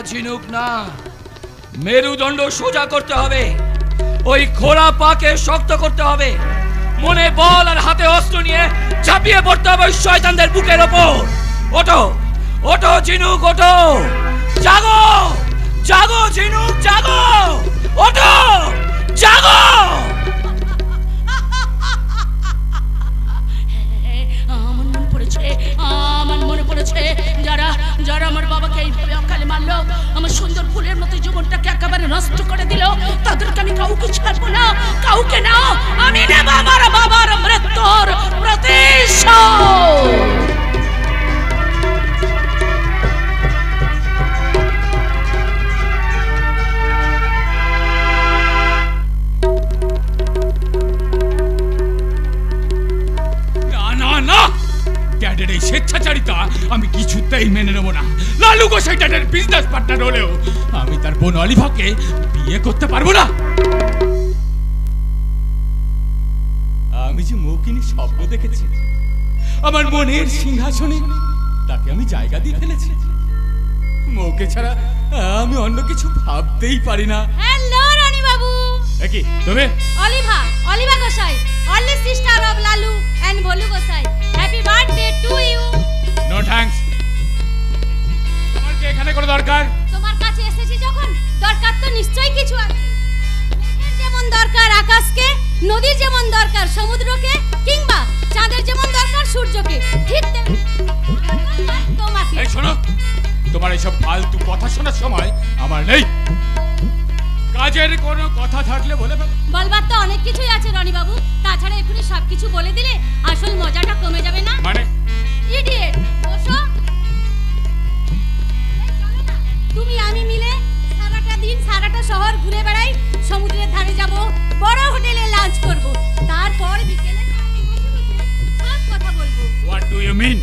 ঝিনুক না, মেরুদণ্ড সোজা করতে হবে, ওই খোলা পাকে শক্ত করতে হবে, মনে বল আর হাতে অস্ত্র নিয়ে ঝাঁপিয়ে পড়তে হবে ওই শয়তানদের বুকের ওপর। ওঠো ওঠো ঝিনুক, ওঠো, জাগো জাগো ঝিনুক, জাগো, ওঠো, জাগো। আমার মনে পড়েছে যারা যারা আমার বাবাকে এইভাবে অকালে মারলো, আমার সুন্দর ফুলের মতো জীবনটাকে একেবারে নষ্ট করে দিল, তাদেরকে আমি কাউকে ছাড়বো না, কাউকে না, আমি নেব আমার বাবার মৃত্যুর প্রতিশোধ। ড্যাডের এই স্বেচ্ছাচারিতা আমি কিছুতেই মেনে নেব না। লালু গোসাই ড্যাডের বিজনেস পার্টনার হলেও আমি তার বোন অলিভাকে বিয়ে করতে পারবো না। আমি যে মৌকিনী স্বপ্ন দেখেছি আমার মনের সিংহাসনে, তাকে আমি জায়গা দিয়ে ফেলেছি। মৌকে ছাড়া আমি অন্য কিছু ভাবতেই পারি না। হ্যালো রানী বাবু। কি তুমি? Oliva, Oliva Gosai, only sister of Lalu and Bholu Gosai. Happy birthday to you. No thanks. তোমার কি এখানে কোনো দরকার? তোমার কাছে এসেছি যখন, দরকার তো নিশ্চয়ই কিছু আছে। মেঘের যেমন দরকার আকাশকে, নদীর যেমন দরকার সমুদ্রকে, কিংবা চাঁদের যেমন দরকার সূর্যকে, ঠিক তেমনি তোমাকে। এই শোনো, তোমার এইসব ফালতু কথা শোনার সময় আমার নেই। কাজের কোনো কথা থাকলে বলে ফেলো। বলবার তো অনেক কিছুই আছে রনি বাবু, তাছাড়া এখনই সবকিছু বলে দিলে আসল মজাটা কমে যাবে না? মানে ইডিয়েট, বসো। চলো না, তুমি আমি মিলে সারাটা দিন সারাটা শহর ঘুরে বেড়াই, সমুদ্রের ধারে যাব, বড় হোটেলে লাঞ্চ করব, তারপর বিকেলে সব কথা বলবো। What do you mean?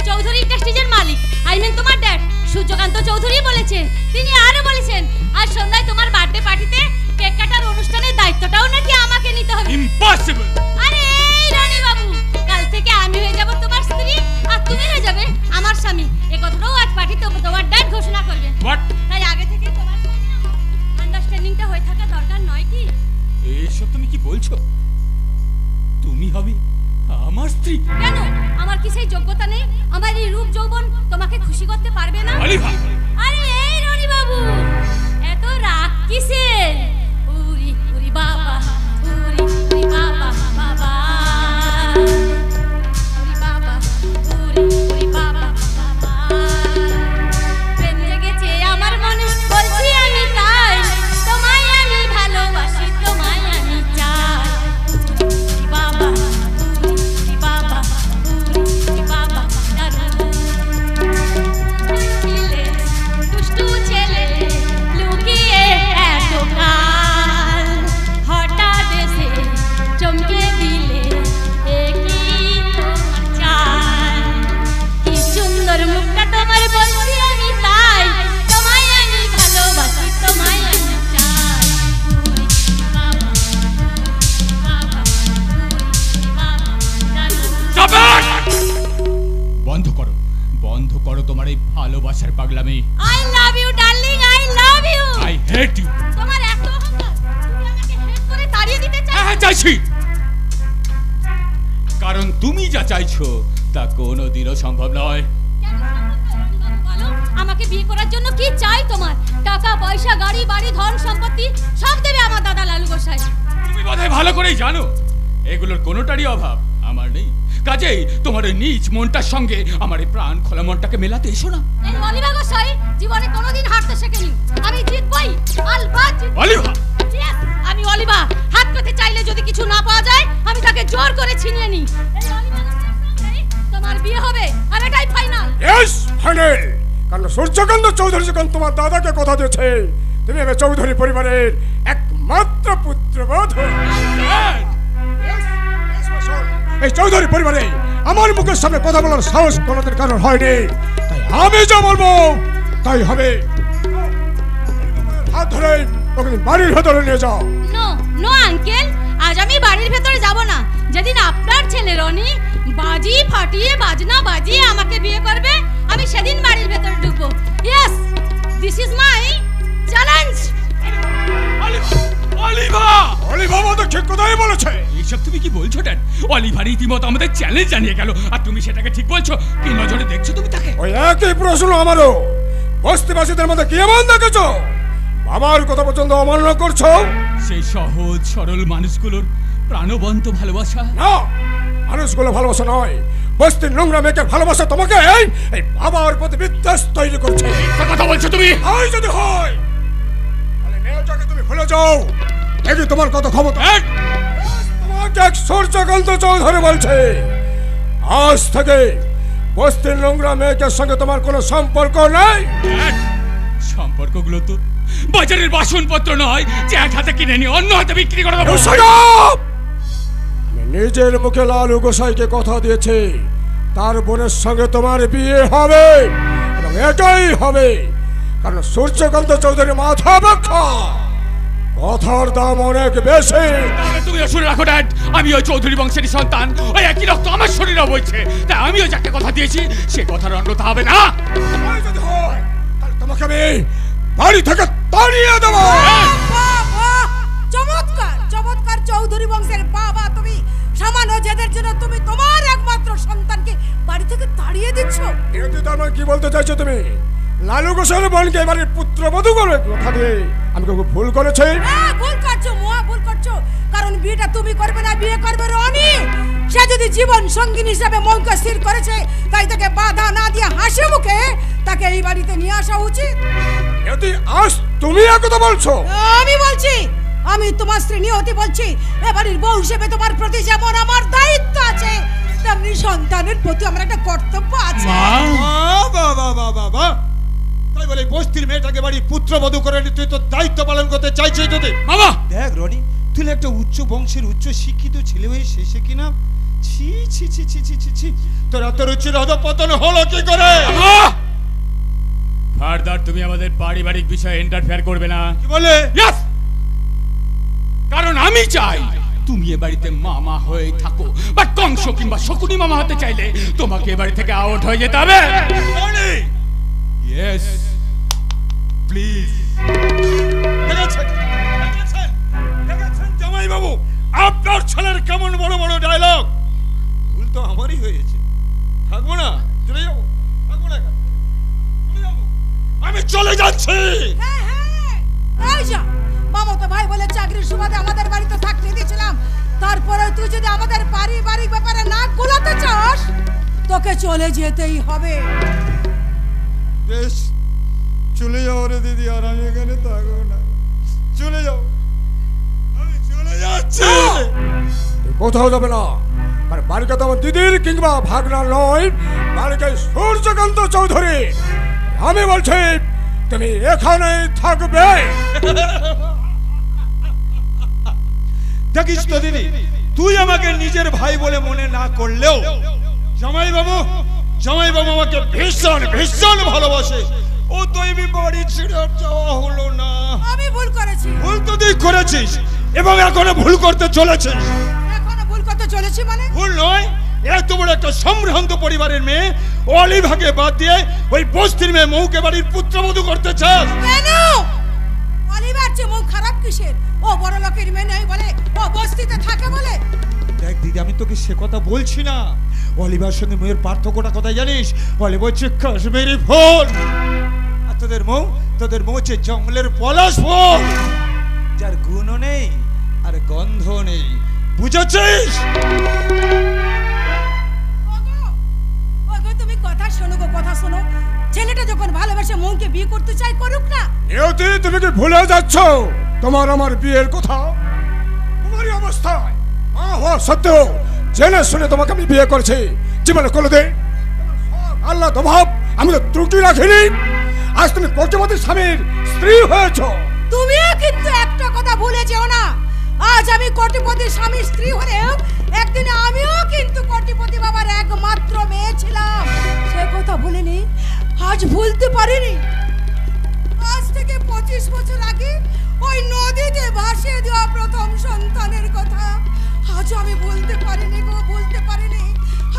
Chowdhury ইন্ডাস্ট্রিজের মালিক, আই মিন তোমার ড্যাড সূর্যকান্ত চৌধুরী বলেছেন, তিনি আরো বলেছেন আজ সন্ধ্যায় তোমার বার্থডে পার্টিতে কেক কাটার অনুষ্ঠানের দায়িত্বটাও নাকি আমাকে নিতে হবে। ইম্পসিবল। আরে এই রানী বাবু, কাল থেকে আমি হয়ে যাব তোমার স্ত্রী আর তুমি হয়ে যাবে আমার স্বামী, এই কথাটাও আজ পার্টিতে তোমার ড্যাড ঘোষণা করবে। হোয়াট? তাই আগে থেকে তোমার সঙ্গে আন্ডারস্ট্যান্ডিংটা হয়ে থাকা দরকার নয় কি? এইসব তুমি কি বলছো? তুমি হবে আমার স্ত্রী? কেন, আমার কি সেই যোগ্যতা নেই? আমার এই রূপ যৌবন তোমাকে খুশি করতে পারবে না? অলিভা। আরে এই রনি বাবু, এত রাগ কিসের? উরি উরি বাবা, উরি উরি বাবা বাবা, উরি বাবা, উরি উরি বাবা বাবা। প্রেম জেগেছে আমার মনে, বলছি আমি তাই, তোমায় আমি ভালোবাসি, তোমায় আমি চাই। উরি বাবা, উরি বাবা, উরি বাবা, দুষ্টু ছেলে লুকিয়ে এত কাল, হঠাৎ এসে চমকে দিলে একই তোমার চাল। কি সুন্দর মুখটা তোমার, বলছি আমি তাই, তোমায় আমি ভালোবাসি, তোমায় আমি চাই। বন্ধ করো, বন্ধ করো তোমার এই ভালোবাসার পাগলামি। I love you darling, I love you. I hate you. তোমার এত অহংকার, তুমি আমাকে হেট করে তাড়িয়ে দিতে চাও? হ্যাঁ চাইছি, কারণ তুমি যা চাইছো তা কোনোদিনও সম্ভব নয়। বলো, আমাকে বিয়ে করার জন্য কি চাই তোমার? টাকা পয়সা, গাড়ি বাড়ি, ধন সম্পত্তি সব দেবে আমার দাদা লালু গোসাই। তুমি বোধহয় ভালো করেই জানো এগুলোর কোনোটারই অভাব আমার নেই। কাজেই তোমার ওই নিজ মনটার সঙ্গে আমার এই প্রাণ খোলা মনটাকে মেলাতে এসো না। এই অলিভা গোসাই জীবনে কোনোদিন হারতে শেখেনি, আমি জিতবই, আলবাত জিতবই। অলিভা, আমি অলিভা, হাত পেতে চাইলে যদি কিছু না পাওয়া যায় আমি তাকে জোর করে ছিনিয়ে নিই। এই অলিভা গোসাইয়ের সঙ্গে তোমার বিয়ে হবে, আর এটাই ফাইনাল। Yes, final. কারণ সূর্যকান্ত চৌধুরী যখন তোমার দাদাকে কথা দিয়েছে তুমি হবে চৌধুরী পরিবারের একমাত্র পুত্রবধূ। এই চৌধুরী পরিবারে আমার মুখের সামনে কথা বলার সাহস কোনোদিন কারণ হয়নি, তাই আমি যা বলবো তাই হবে। ধরে ওকে বাড়ির ভেতরে নিয়ে যাও। নো নো আঙ্কেল, আজ আমি বাড়ির ভেতরে যাব না। যেদিন আপনার ছেলে রনি বাজি ফাটিয়ে বাজনা বাজিয়ে আমাকে বিয়ে করবে, আমি সেদিন বাড়ির ভেতরে ঢুকবো। Yes, this is my challenge. Oliva তো ঠিক কথাই বলেছে। এইসব তুমি কি বলছো ড্যাড? অলিভার রীতিমতো আমাদের চ্যালেঞ্জ জানিয়ে গেল, আর তুমি সেটাকে ঠিক বলছো? কি নজরে দেখছো তুমি তাকে? ওই একই প্রশ্ন আমারও। বস্তিবাসীদের মধ্যে কি এমন দেখেছো বাবার কথা পর্যন্ত অমান্য করছো? সেই সহজ সরল মানুষগুলোর প্রাণবন্ত ভালোবাসা। না, মানুষগুলো ভালোবাসা নয়, বস্তির নোংরা মেয়েকে ভালোবাসা তোমাকে এই বাবার প্রতি বিদ্বেষ তৈরি করছে। কথা বলছো তুমি? হয় যদি হয়, তাহলে মেয়েটাকে তুমি ভুলে যাও। দেখি তোমার কত ক্ষমতা। তোমাকে এক সূর্যকান্ত চৌধুরী বলছে, আজ থেকে বস্তির নোংরা মেয়েটার সঙ্গে তোমার কোনো সম্পর্ক নেই। সম্পর্কগুলো তো বাজারের বাসনপত্র নয় যে এক হাতে কিনে নিয়ে অন্য হাতে বিক্রি করে দেবো। আমি নিজের মুখে লালু গোসাইকে কথা দিয়েছি, তার বোনের সঙ্গে তোমার বিয়ে হবে, এবং এটাই হবে, কারণ সূর্যকান্ত চৌধুরী মাথা ব্যাখ্যা, কথার দাম অনেক বেশি। তুমি শুনে রাখো ড্যাড, আমি ওই চৌধুরী বংশের সন্তান, ওই একই রক্ত আমার শরীরে বইছে, তাই আমিও যাকে কথা দিয়েছি সে কথার অন্যথা হবে না। যদি হয় তাহলে তোমাকে আমি বাড়ি থেকে তাড়িয়ে দেবো। চমৎকার চমৎকার, চৌধুরী বংশের বাবা তুমি। সামান্য জেদের জন্য তুমি তোমার একমাত্র সন্তানকে বাড়ি থেকে তাড়িয়ে দিচ্ছ। এতে তার মানে কি বলতে চাইছো তুমি? লালু গোসাইয়ের বোনকে এবারে পুত্রবধূ করে কথা দিয়ে আমি খুব ভুল করেছি। হ্যাঁ, ভুল করছো মহা ভুল করছো, কারণ বিয়েটা তুমি করবে না, বিয়ে করবে রনি। সে যদি জীবন সঙ্গিনী হিসাবে মৌকে স্থির করেছে, তাই তাকে বাধা না দিয়ে হাসি মুখে তাকে এই বাড়িতে নিয়ে আসা উচিত। এতে আজ তুমি একথা বলছো? আমি বলছি, আমি তোমার স্ত্রী নিয়তি বলছি, এ বাড়ির বউ হিসেবে তোমার প্রতি যেমন আমার দায়িত্ব আছে, তেমনি সন্তানের প্রতি আমার একটা কর্তব্য আছে। বাবা তাই বলে বস্তির মেয়েটাকে বাড়ির পুত্রবধূ করে তুই তো দায়িত্ব পালন করতে চাইছিস যদি? বাবা দেখ রনি, তুই একটা উচ্চ বংশের উচ্চ শিক্ষিত ছেলে হয়ে শেষে কিনা ছি ছি ছি ছি ছি ছি ছি তোর এত রুচির অধঃপতন হলো কি করে? ফার্দার তুমি আমাদের পারিবারিক বিষয়ে ইন্টারফেয়ার করবে না। কি বলে? ইয়েস, কারণ আমি চাই তুমি এ বাড়িতে মামা হয়ে থাকো, বাট কংস কিংবা শকুনি মামা হতে চাইলে তোমাকে এ বাড়ি থেকে আউট হয়ে যেতে হবে। Yes please. দেখেছেন জামাই বাবু, আপনার ছেলের কেমন বড় বড় ডায়লগ। ভুল তো আমারই হয়েছে। থাকবো না, চলে যাবো। থাকবো না, চলে যাবো। আমি চলে যাচ্ছি। হ্যাঁ হ্যাঁ, তাই যা। মামাতো ভাই বলে চাকরির সুবাদে আমাদের বাড়িতে থাকতে দিয়েছিলাম, তারপরে তুই যদি আমাদের পারিবারিক ব্যাপারে নাক গলাতে চাস, তোকে চলে যেতেই হবে। বেশ, চলে যাও রে দিদি, আর আমি এখানে থাকবো না। চলে যাও, আমি চলে যাচ্ছি। কোথাও যাবে না, আর বাড়িটা তো আমার দিদির কিংবা ভাগনা নয়, বাড়িটা সূর্যকান্ত চৌধুরী। আমি বলছি তুমি এখানেই থাকবে। দেখিস তো দিদি, তুই আমাকে নিজের ভাই বলে মনে না করলেও জামাই বাবু আমাকে ভীষণ ভীষণ ভালোবাসে। ও তো আমি বাড়ি ছেড়ে আর যাওয়া হলো না। আমি ভুল করেছি। ভুল তো তুই করেছিস এবং এখনো ভুল করতে চলেছিস। এখনো ভুল করতে চলেছি মানে? ভুল নয়, এত বড় একটা সম্ভ্রান্ত পরিবারের মেয়ে অলিভাকে বাদ দিয়ে ওই বস্তির মেয়ে মৌকে বাড়ির পুত্রবধূ করতে চাস? কেন? অলিভার যে মুখ খারাপ কিসের? ও বড় লোকের মেয়ে নেই বলে, ও বস্তিতে থাকে বলে? দেখ দিদি, আমি তোকে সে কথা বলছি না। অলিভার সঙ্গে মেয়ের পার্থক্যটা কোথায় জানিস? অলিভ হচ্ছে কাশ্মীরি ফুল, আর তোদের মৌ হচ্ছে জঙ্গলের পলাশ ফুল, যার গুণও নেই আর গন্ধ নেই। বুঝেছিস? ওগো তুমি কথা শোনো গো, কথা শোনো। ছেলেটা যখন ভালোবাসে মৌকে বিয়ে করতে চাই, করুক না। এতে তুমি কি ভুলে যাচ্ছ তোমার আমার বিয়ের কথা? তোমারই অবস্থায় সত্ত্বেও জেনে শুনে তোমাকে আমি বিয়ে করেছি। জীবনে কোনোদিন আল্লাহ তো ভাব আমি তো ত্রুটি রাখিনি। আজ তুমি কোটিপতি স্বামীর স্ত্রী হয়েছ। তুমিও কিন্তু একটা কথা ভুলে যেও না, আজ আমি কোটিপতি স্বামীর স্ত্রী হলেও একদিন আমিও কিন্তু কোটিপতি বাবার একমাত্র মেয়ে ছিলাম। সে কথা ভুলিনি, আজ ভুলতে পারিনি। আজ থেকে 25 বছর আগে ওই নদীতে ভাসিয়ে দেওয়া প্রথম সন্তানের কথা আজ আমি বলতে পারিনি গো, বলতে পারিনি।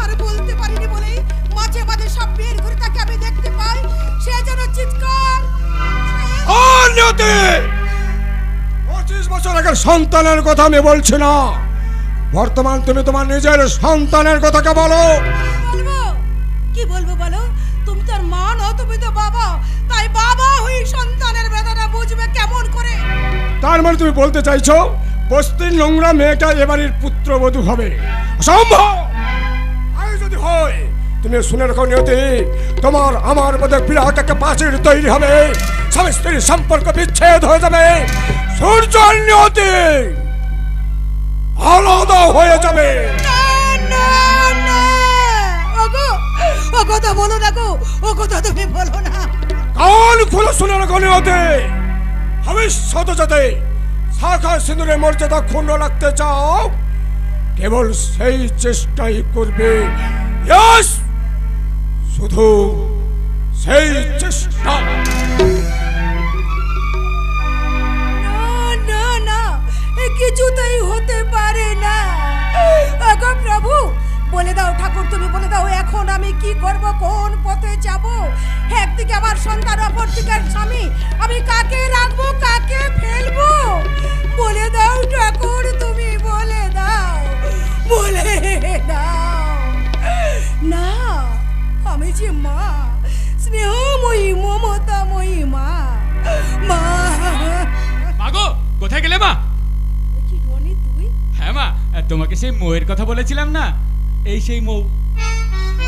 আর বলতে পারিনি বলেই মাঝে মাঝে সব বের করে তাকে আমি দেখতে পাই, সে যেন চিৎকার। 25 বছর আগের সন্তানের কথা আমি বলছি না, বর্তমান তুমি তোমার নিজের সন্তানের কথাকে বলো। বলবো কি বলবো বলো? তুমি তো আর মা নও, তুমি তো বাবা, তাই বাবা হয়ে সন্তানের বেদনা বুঝবে কেমন করে? তার মানে তুমি বলতে চাইছো বস্তির নোংরা মেয়েটা এবারের পুত্রবধূ হবে? অসম্ভব। আর যদি হয় তুমি শুনে রাখো নিয়তি, তোমার আমার মধ্যে বিরাট একটা প্রাচীর তৈরি হবে, স্বামী স্ত্রীর সম্পর্ক বিচ্ছেদ হয়ে যাবে, সূর্য নিয়তি আলাদা হয়ে যাবে। না না না, ওগো ও কথা বলো না গো, ও কথা তুমি বলো না। কান খুলে শুনে রাখো নিয়তি, ভবিষ্যতে যাতে শাখা সিঁদুরের মর্যাদা ক্ষুণ্ণ রাখতে চাও, কেবল সেই চেষ্টাই করবে। Yes! শুধু সেই চেষ্টা। না না না, এ কিছুতেই হতে পারে না। ওগো প্রভু, বলে দাও ঠাকুর, তুমি বলে দাও এখন আমি কি করব, কোন পথে যাব? একদিকে আমার সন্তান, অপরদিকে স্বামী, আমি কাকে রাখবো, কাকে ফেলবো? বলে দাও ঠাকুর, তুমি বলে দাও, বলে দাও। না, আমি যে মা, স্নেহময়ী মমতাময়ী মা, মা। মাগো, কোথায় গেলে মা? কি রনি তুই? হ্যাঁ মা, তোমাকে সেই মৌয়ের কথা বলেছিলাম না, এই সেই মৌ।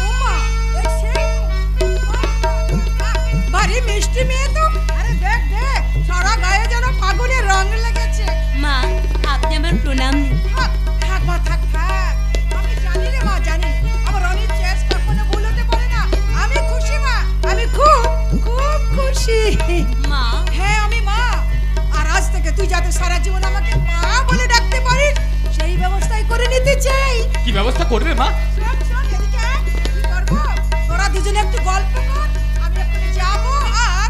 ও মা, এই সেই ভারী মিষ্টি মেয়ে তো। আরে দেখ দেখ, সারা গায়ে যেন ফাগুনের রং লেগেছে। মা, আপনি আমার প্রণাম দিন। থাক থাক মা, থাক থাক। আমি জানি রে মা, জানি আমার রনির চেস কখনো ভুল হতে পারে না। আমি খুশি মা, আমি খুব খুব খুশি। মা, হ্যাঁ আমি মা, আর আজ থেকে তুই যাতে সারা জীবন আমাকে মা বলে ডাকতে পারিস সেই ব্যবস্থাই করে নিতে চাই। কি ব্যবস্থা করবে মা? শোন শোন, এদিকে আয়। কি করবো? তোরা দুজনে একটু গল্প কর, আমি এখানে যাবো আর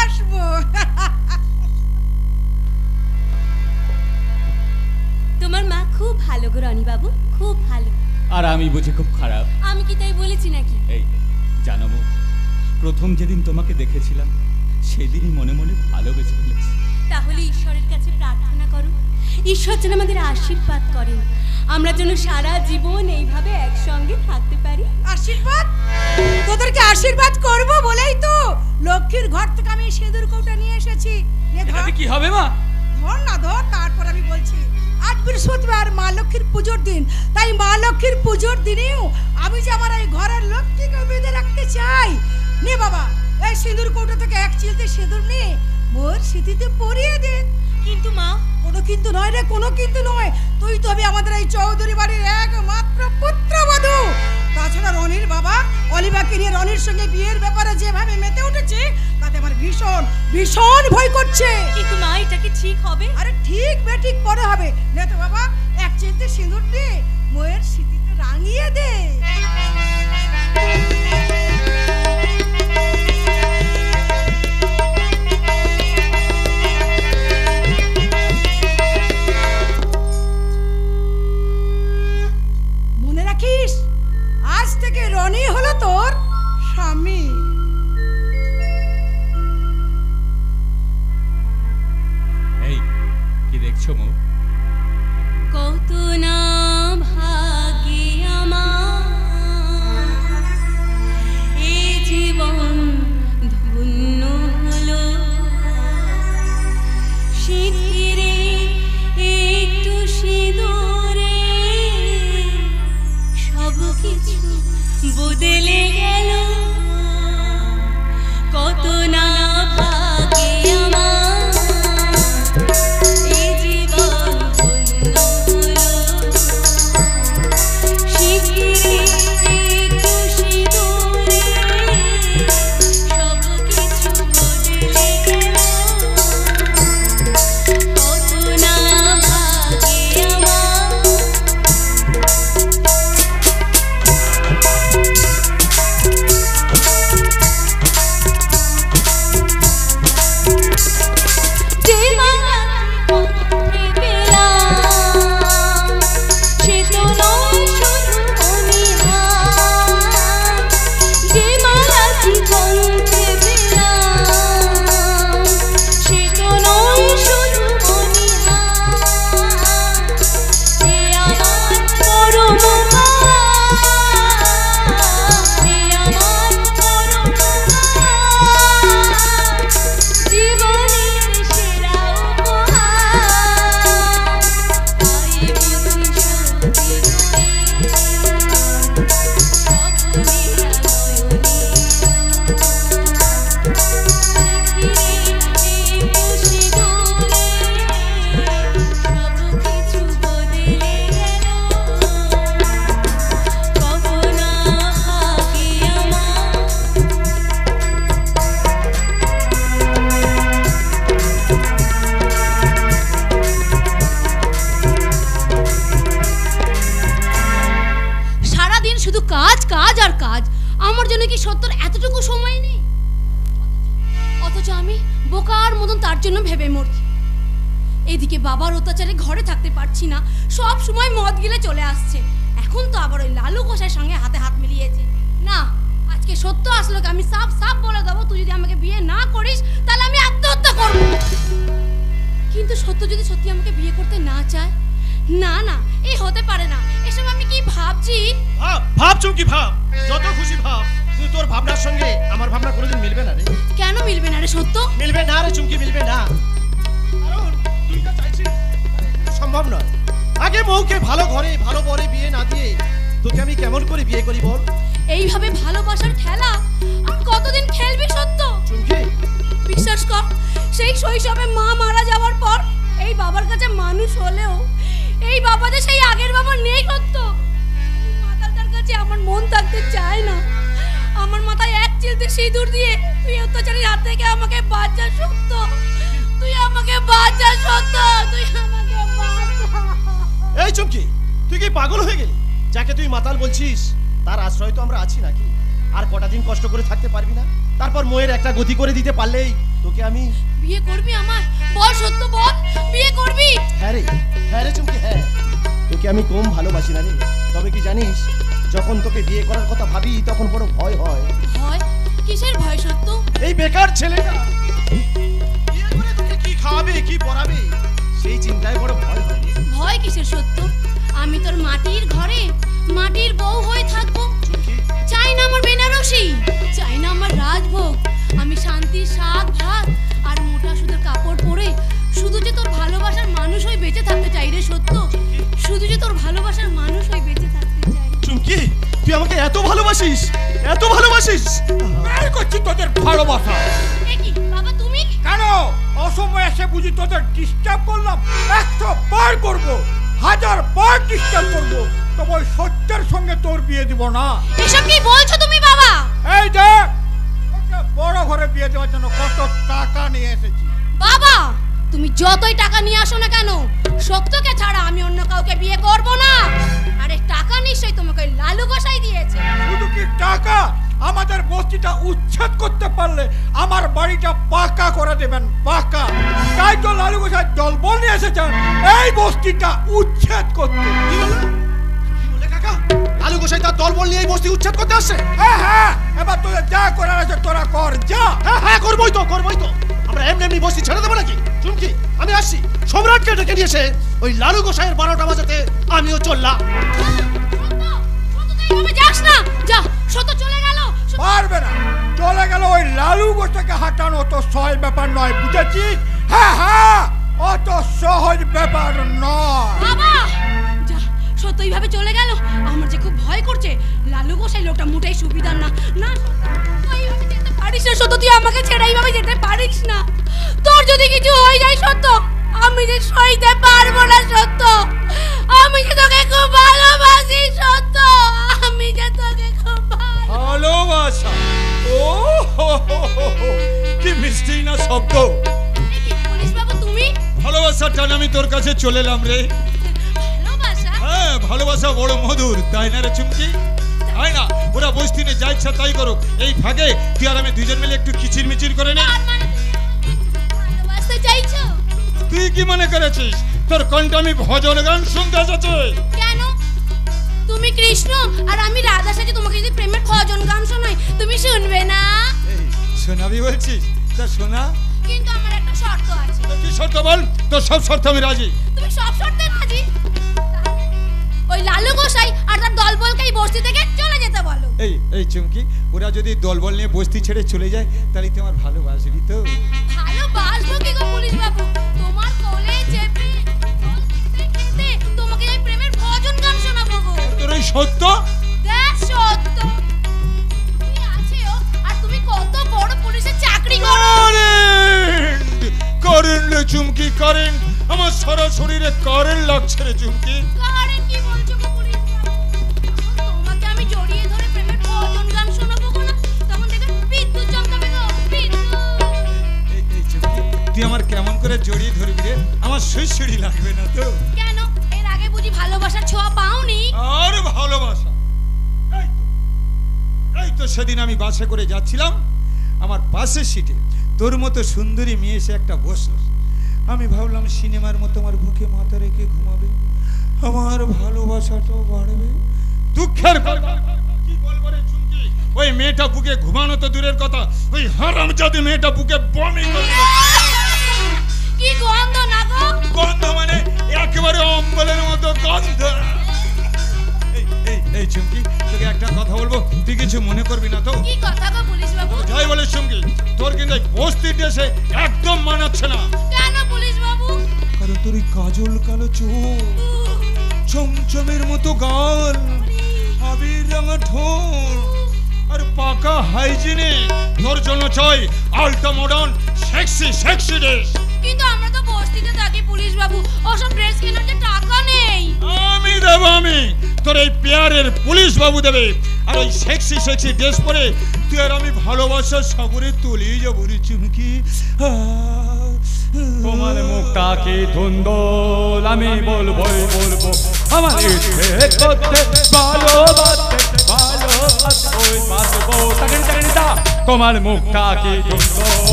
আসবো। তোমার মা খুব ভালো গো রনি বাবু, খুব ভালো। আর আমি বুঝি খুব খারাপ? আমি কি তাই বলেছি নাকি? এই জানো মৌ, প্রথম যেদিন তোমাকে দেখেছিলাম সেদিনই মনে মনে ভালোবেসে ফেলেছি। তাহলে ঈশ্বরের কাছে প্রার্থনা করো, ঈশ্বর যেন আমাদের আশীর্বাদ করেন, আমরা যেন সারা জীবন এইভাবে একসঙ্গে থাকতে পারি। আশীর্বাদ? তোদেরকে আশীর্বাদ করব বলেই তো লক্ষ্মীর ঘর থেকে আমি সিঁদুর কৌটা নিয়ে এসেছি। নে ধর। এটাতে কি হবে মা? ধর না ধর, তারপর আমি বলছি। আজ বৃহস্পতিবার মা লক্ষ্মীর পুজোর দিন, তাই মা লক্ষ্মীর পুজোর দিনেও আমি যে আমার এই ঘরের লক্ষ্মীকে বেঁধে রাখতে চাই। নে বাবা, এই সিঁদুর কৌটা থেকে এক চিলতে সিঁদুর নিয়ে মোর স্মৃতিতে পরিয়ে দে। কিন্তু মা, কোনো কিন্তু নয় রে, কোনো কিন্তু নয়। তুই তো হবে আমাদের এই চৌধুরী বাড়ির একমাত্র পুত্রবধূ। তাছাড়া রনির বাবা অলিভাকে নিয়ে রনির সঙ্গে বিয়ের ব্যাপারে যেভাবে মেতে উঠেছে, তাতে আমার ভীষণ ভীষণ ভয় করছে। কিন্তু মা, এটা কি ঠিক হবে? আরে ঠিক বে, ঠিক পরে হবে। নে তো বাবা, এক চিলতে সিঁদুর দিয়ে মোয়ের স্মৃতিতে রাঙিয়ে দে। মনে রাখিস, আজ থেকে রনি হলো তোর স্বামী। এই কি দেখছো মৌ? কত না ভাগ্যে আমার এইটুকু সময় নেই, অথচ আমি বোকার মতন তার জন্য ভেবে মরছি। এদিকে বাবার অত্যাচারে ঘরে থাকতে পারছি না, সব সময় মদ গিলে চলে আসছে। এখন তো আবার ওই লালু ঘোষের সঙ্গে হাতে হাত মিলিয়েছে। না, আজকে সত্য আসলো, আমি সাফ সাফ বলে দেবো, তুই যদি আমাকে বিয়ে না করিস তাহলে আমি আত্মহত্যা করব। কিন্তু সত্য যদি সত্যি আমাকে বিয়ে করতে না চায়, না না, এই হতে পারে না। এসব আমি কি ভাবছি? ভাব চুমকি, ভাব, যত খুশি ভাব। তুই তোর ভাবনার সঙ্গে আমার ভাবনা কোনোদিন মিলবে না রে। কেন মিলবে না রে সত্য? মিলবে না রে চুমকি, মিলবে না। কারণ তুই যা চাইছিস সম্ভব নয়। আগে বউকে ভালো ঘরে ভালো বরে বিয়ে না দিয়ে তোকে আমি কেমন করে বিয়ে করি বল? এইভাবে ভালোবাসার খেলা আর কতদিন খেলবি সত্য? চুমকি, বিশ্বাস কর, সেই শৈশবে মা মারা যাওয়ার পর এই বাবার কাছে মানুষ হলেও এই বাবা যে সেই আগের বাবা নেই সত্য। এই মাতালটার কাছে আমার মন থাকতে চায় না। আমার মাথায় এক চিলতে সিঁদুর দিয়ে তুই অত্যাচারীর হাত থেকে আমাকে বাঁচা সত্য, তুই আমাকে বাঁচা সত্য, তুই আমাকে বাঁচা। এই চুমকি, তুই কি পাগল হয়ে গেলি? যাকে তুই মাতাল বলছিস তার আশ্রয় তো আমরা আছি নাকি? আর কটা দিন কষ্ট করে থাকতে পারবি না? তারপর মোয়ের একটা গতি করে দিতে পারলেই তোকে আমি বিয়ে করবি আমার? বল সত্য বল, বিয়ে করবি? হ্যাঁ রে চুমকি, হ্যাঁ, তোকে আমি কম ভালোবাসি না রে। তবে কি জানিস, যখন তোকে বিয়ে করার কথা ভাবি তখন বড় ভয় হয়। ভয়? কিসের ভয় সত্য? এই বেকার ছেলেটা বিয়ে করে তোকে কি খাওয়াবে কি পরাবে সেই চিন্তায় বড় ভয় হয়। ভয় কিসের সত্য? আমি তোর মাটির ঘরে মাটির বউ হয়ে থাকবো। চাই না আমার বেনারসি, চাই না আমার রাজভোগ। আমি শান্তির শাক ভাত আর মোটা সুতোর কাপড় পরে শুধু যে তোর ভালোবাসার মানুষ হয়ে বেঁচে থাকতে চাই রে সত্য, শুধু যে তোর ভালোবাসার মানুষ হয়ে বেঁচে থাকতে চাই। চুমকি, তুই আমাকে এত ভালোবাসিস, এত ভালোবাসিস? আর করছি তোদের ভালোবাসা। এ কি বাবা তুমি? কেন অসময়ে এসে বুঝি তোদের ডিস্টার্ব করলাম? 100 বার করবো, 1000 বার ডিস্টার্ব করবো, তবে ওই সত্যের সঙ্গে তোর বিয়ে দিব না। এসব কি বলছো তুমি বাবা? এই দেখ, ওকে বড় ঘরে বিয়ে দেওয়ার জন্য কত টাকা নিয়ে এসেছি। বাবা, তুমি যতই টাকা নিয়ে আসো না কেন, সত্যকে ছাড়া আমি অন্য কাউকে বিয়ে করব না। আরে টাকা নিশ্চয়ই তোমাকে ওই লালু গোসাই দিয়েছে। শুধু কি টাকা? আমাদের বস্তিটা উচ্ছেদ করতে পারলে আমার বাড়িটা পাকা করে দেবেন, পাকা। তাই তো লালু গোসাই দলবল নিয়ে এসেছেন এই বস্তিটা উচ্ছেদ করতে। কি বলে কাকা? লালু গোসাই তার দলবল নিয়ে এই বস্তি উচ্ছেদ করতে আসছে? হ্যাঁ, এবার তোদের যা করার আছে তোরা কর, যা। হ্যাঁ, করবোই তো। আমরা এমনি বস্তি ছেড়ে দেবো নাকি? চুমকি, আমি আসছি। সম্রাটকে ডেকে নিয়ে এসে ওই লালু গোসাইয়ের 12টা বাজাতে আমিও চললাম। এইভাবে যাস না, যা। সত্য চলে গেল। পারবে না, চলে গেল। ওই লালু গোসাইকে হাঁটানো তো সহজ ব্যাপার নয়, বুঝেছিস? হ্যাঁ, অত সহজ ব্যাপার নয়। বাবা, যা। সত্য এইভাবে চলে গেল, আমার যে খুব ভয় করছে। লালু গোসাই লোকটা মোটেই সুবিধার না। না, তুই এইভাবে যেতে পারিস না সত্য, তুই আমাকে ছেড়ে এইভাবে যেতে পারিস না। তোর যদি কিছু হয়ে যায় সত্য, আমি যে সইতে পারবো না সত্য। আমি যে তোকে খুব ভালোবাসি সত্য, আমি যে তোকে খুব ভালোবাসা। ও কি মিষ্টি না শব্দ। পুলিশ বাবু তুমি? ভালোবাসার টান আমি তোর কাছে চলে এলাম রে। ভালোবাসা? হ্যাঁ, ভালোবাসা বড় মধুর, তাই না রে চুমকি? তাই না? ওরা বস্তিনে যা ইচ্ছা তাই করুক, এই ভাগে তুই আর আমি দুজন মিলে একটু কিচির মিচির করে নে। আর মানে ভালোবাসতে চাইছো? তুই কি মনে করেছিস তোর কণ্ঠে আমি ভজন গান শুনতে এসেছি? কেন? তুমি কৃষ্ণ আর আমি রাধা সাজে তোমাকে যদি প্রেমের ভজন গান শোনাই, তুমি শুনবে না? শোনাবি বলছিস? তা শোনা। কিন্তু আমার একটা শর্ত আছে। কি শর্ত বল? তোর সব শর্ত আমি রাজি। তুমি সব শর্তে রাজি? ওই লালু গোসাই আর তার দলবলকে এই বস্তি থেকে চলে যেতে বলো। এই চুমকি, ওরা যদি দলবল নিয়ে বস্তি ছেড়ে চলে যায় তাহলে তুই আমার ভালোবাসবি তো? ভালোবাসবো কি গো পুলিশ বাবু? তোমার কোলে চেপে জল খেতে খেতে তোমাকে আমি প্রেমের ভজন গান শোনাবো গো। তোর এই সত্য? দেখ সত্য, তুমি আছেও আর তুমি কত বড় পুলিশের চাকরি করো। কারেন্ট রে চুমকি, কারেন্ট। আমার সারা শরীরে কারেন্ট লাগছে রে চুমকি। কারেন্ট কি বলছো গো পুলিশ বাবু? তোমাকে আমি জড়িয়ে ধরে প্রেমের ভজন গান শোনাবো গো না, তখন দেখবে বিদ্যুৎ চমকাবে গো, বিদ্যুৎ। এই চুমকি, তুই আমার কেমন করে জড়িয়ে ধরবি রে? আমার সুইসুড়ি লাগবে না তো? কেন? এর আগে বুঝি ভালোবাসার ছোঁয়া পাওনি? আর ভালোবাসা? এই তো এই তো সেদিন আমি বাসে করে যাচ্ছিলাম, আমার পাশের সিটে তোর মতো সুন্দরী মেয়ে এসে একটা বসলো। আমি ভাবলাম সিনেমার মতো আমার বুকে মাথা রেখে ঘুমাবে, আমার ভালোবাসাটাও বাড়বে। দুঃখের কথা কি বলবো রে চুমকি, ওই মেয়েটা বুকে ঘুমানো তো দূরের কথা, ওই হারামজাদি মেয়েটা বুকে বমি করলো। কি গন্ধ না গো? গন্ধ মানে একেবারে অম্বলের মতো গন্ধ। এই চুমকি, তোকে একটা কথা বলবো, তুই কিছু মনে করবি না তো? কি কথা গো পুলিশ বাবু? যাই বলিস চুমকি, তোর কিন্তু এই বস্তির দেশে একদম মানাচ্ছে না। কেন পুলিশ বাবু? কারণ তোর এই কাজল কালো চোখ, চমচমের মতো গাল, আবির রাঙা ঠোঁট আর পাকা হাইজিনিক, তোর জন্য চাই আল্ট্রা মডার্ন সেক্সি ড্রেস। কিন্তু আমরা তো বস্তিতে থাকি পুলিশ বাবু, ওসব ড্রেস কেনার যে টাকা নেই। আমি দেব, আমি তোর এই পেয়ারের পুলিশ বাবু দেবে। আর ওই সেক্সি ড্রেস পরে তুই আর আমি ভালোবাসার সাগরে তলিয়ে যাবো রে চুমকি। তোমার মুখটাকে ধুন্দল আমি বলবোই বলবো, আমার ইচ্ছে করতে ভালোবাসবো তোমার মুখটাকে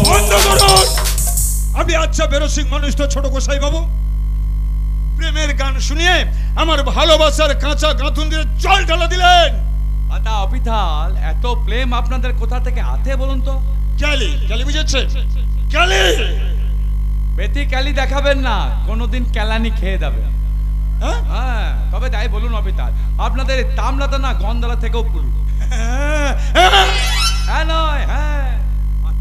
বন্ধ করুন। আমি আচ্ছা বেরসিক মানুষ তো ছোট গোসাই বাবু, প্রেমের গান শুনিয়ে আমার ভালোবাসার কাঁচা গাঁথুন দিয়ে জল ঢালা দিলেন। আতা অপিথাল, এত প্রেম আপনাদের কোথা থেকে আতে বলুন তো? ক্যালি বুঝেছে? ক্যালি বেতি ক্যালি দেখাবেন না, কোনোদিন ক্যালানি খেয়ে যাবেন। হ্যাঁ, তবে তাই বলুন অপিথাল, আপনাদের এই তামলাটা না গন্ডালা থেকেও পুরু। হ্যাঁ নয়, হ্যাঁ, আর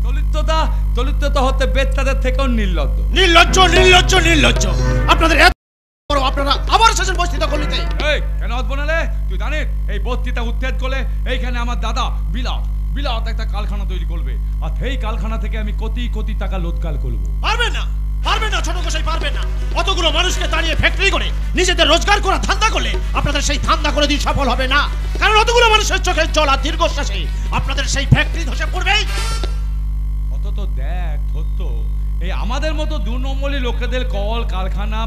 দলিততা হতে বেত্তাদের থেকেও নির্লজ্জ। নির্লজ্জ আপনাদের এত বড়, আপনারা আবার শেষের বস্তি দখল নিতে। এই কেন বনালে? তুই জানিস এই বস্তিটা উচ্ছেদ করলে এইখানে আমার দাদা বিলাত একটা কারখানা তৈরি করবে, আর সেই কারখানা থেকে আমি কোটি টাকা রোজগার করবো। পারবেন না ছোট গোসাই, পারবেন না। অতগুলো মানুষকে দাঁড়িয়ে ফ্যাক্টরি করে নিজেদের রোজগার করা ধান্দা করলে আপনাদের সেই ধান্দা করে দিন সফল হবে না। কারণ অতগুলো মানুষের চোখের জল আর দীর্ঘশ্বাসে আপনাদের সেই ফ্যাক্টরি ধসে পড়বেই। অত তো দেখ ধরত, এই আমাদের মতো 2 নম্বরই লোকেদের কল কারখানা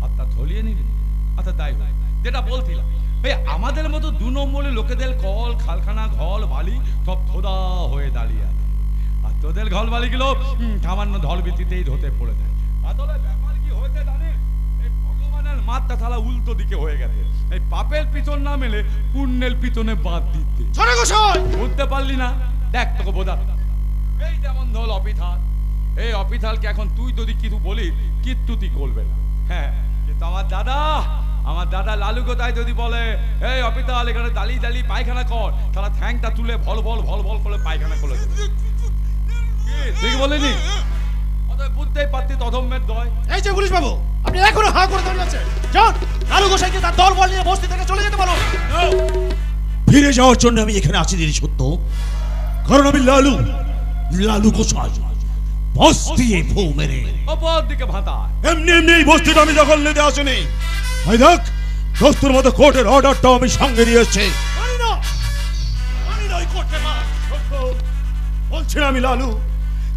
হাতটা ধরিয়ে নিবি। আচ্ছা তাই যেটা বলছিলাম, এই আমাদের মতো 2 নম্বরই লোকেদের কল কারখানা ঘর বালি সব ধোদা হয়ে দাঁড়িয়ে আছে, আর তোদের ঘর বালিগুলো সামান্য ধর ভিত্তিতেই ধতে পড়ে যায়। আসলে ব্যাপার কি হয়েছে জানিস, এই ভগবানের মাথা থালা উল্টো দিকে হয়ে গেছে। এই পাপের পিছন না মেলে পুণ্যের পিছনে বাদ দিতে। ছোট গোসাই বুঝতে পারলি না? দেখ তোকে বোঝা, এই যেমন ধর অপিথাল, এই অপিথালকে এখন তুই যদি কিছু বলিস কিচ্ছুটি করবে না। হ্যাঁ, কিন্তু আমার দাদা লালু কোথায় যদি বলে এই অপিথাল এখানে দাঁড়িয়ে পায়খানা কর, তারা ঠ্যাংটা তুলে ভল করে পায়খানা করে দেবে। ঠিক বলিনি? অতএব বুঝতেই পারতিস অধম্যের দয়। এই যে পুলিশ বাবু, আপনি এখনো হা করে দাঁড়িয়ে আছেন। যান, লালু গোসাইকে তার দল বল নিয়ে বস্তি থেকে চলে যেতে বলো। ফিরে যাওয়ার জন্য আমি এখানে আছি দিদি সত্য, কারণ আমি লালু গোসাই বস্তি ফু মেরে অপর দিকে ভাতা এমনি এই বস্তিটা আমি দখল নিতে আসিনি। ভাই দেখ, দোস্তুর মতো কোর্টের অর্ডারটাও আমি সঙ্গে নিয়ে এসেছি। বলছি না আমি লালু,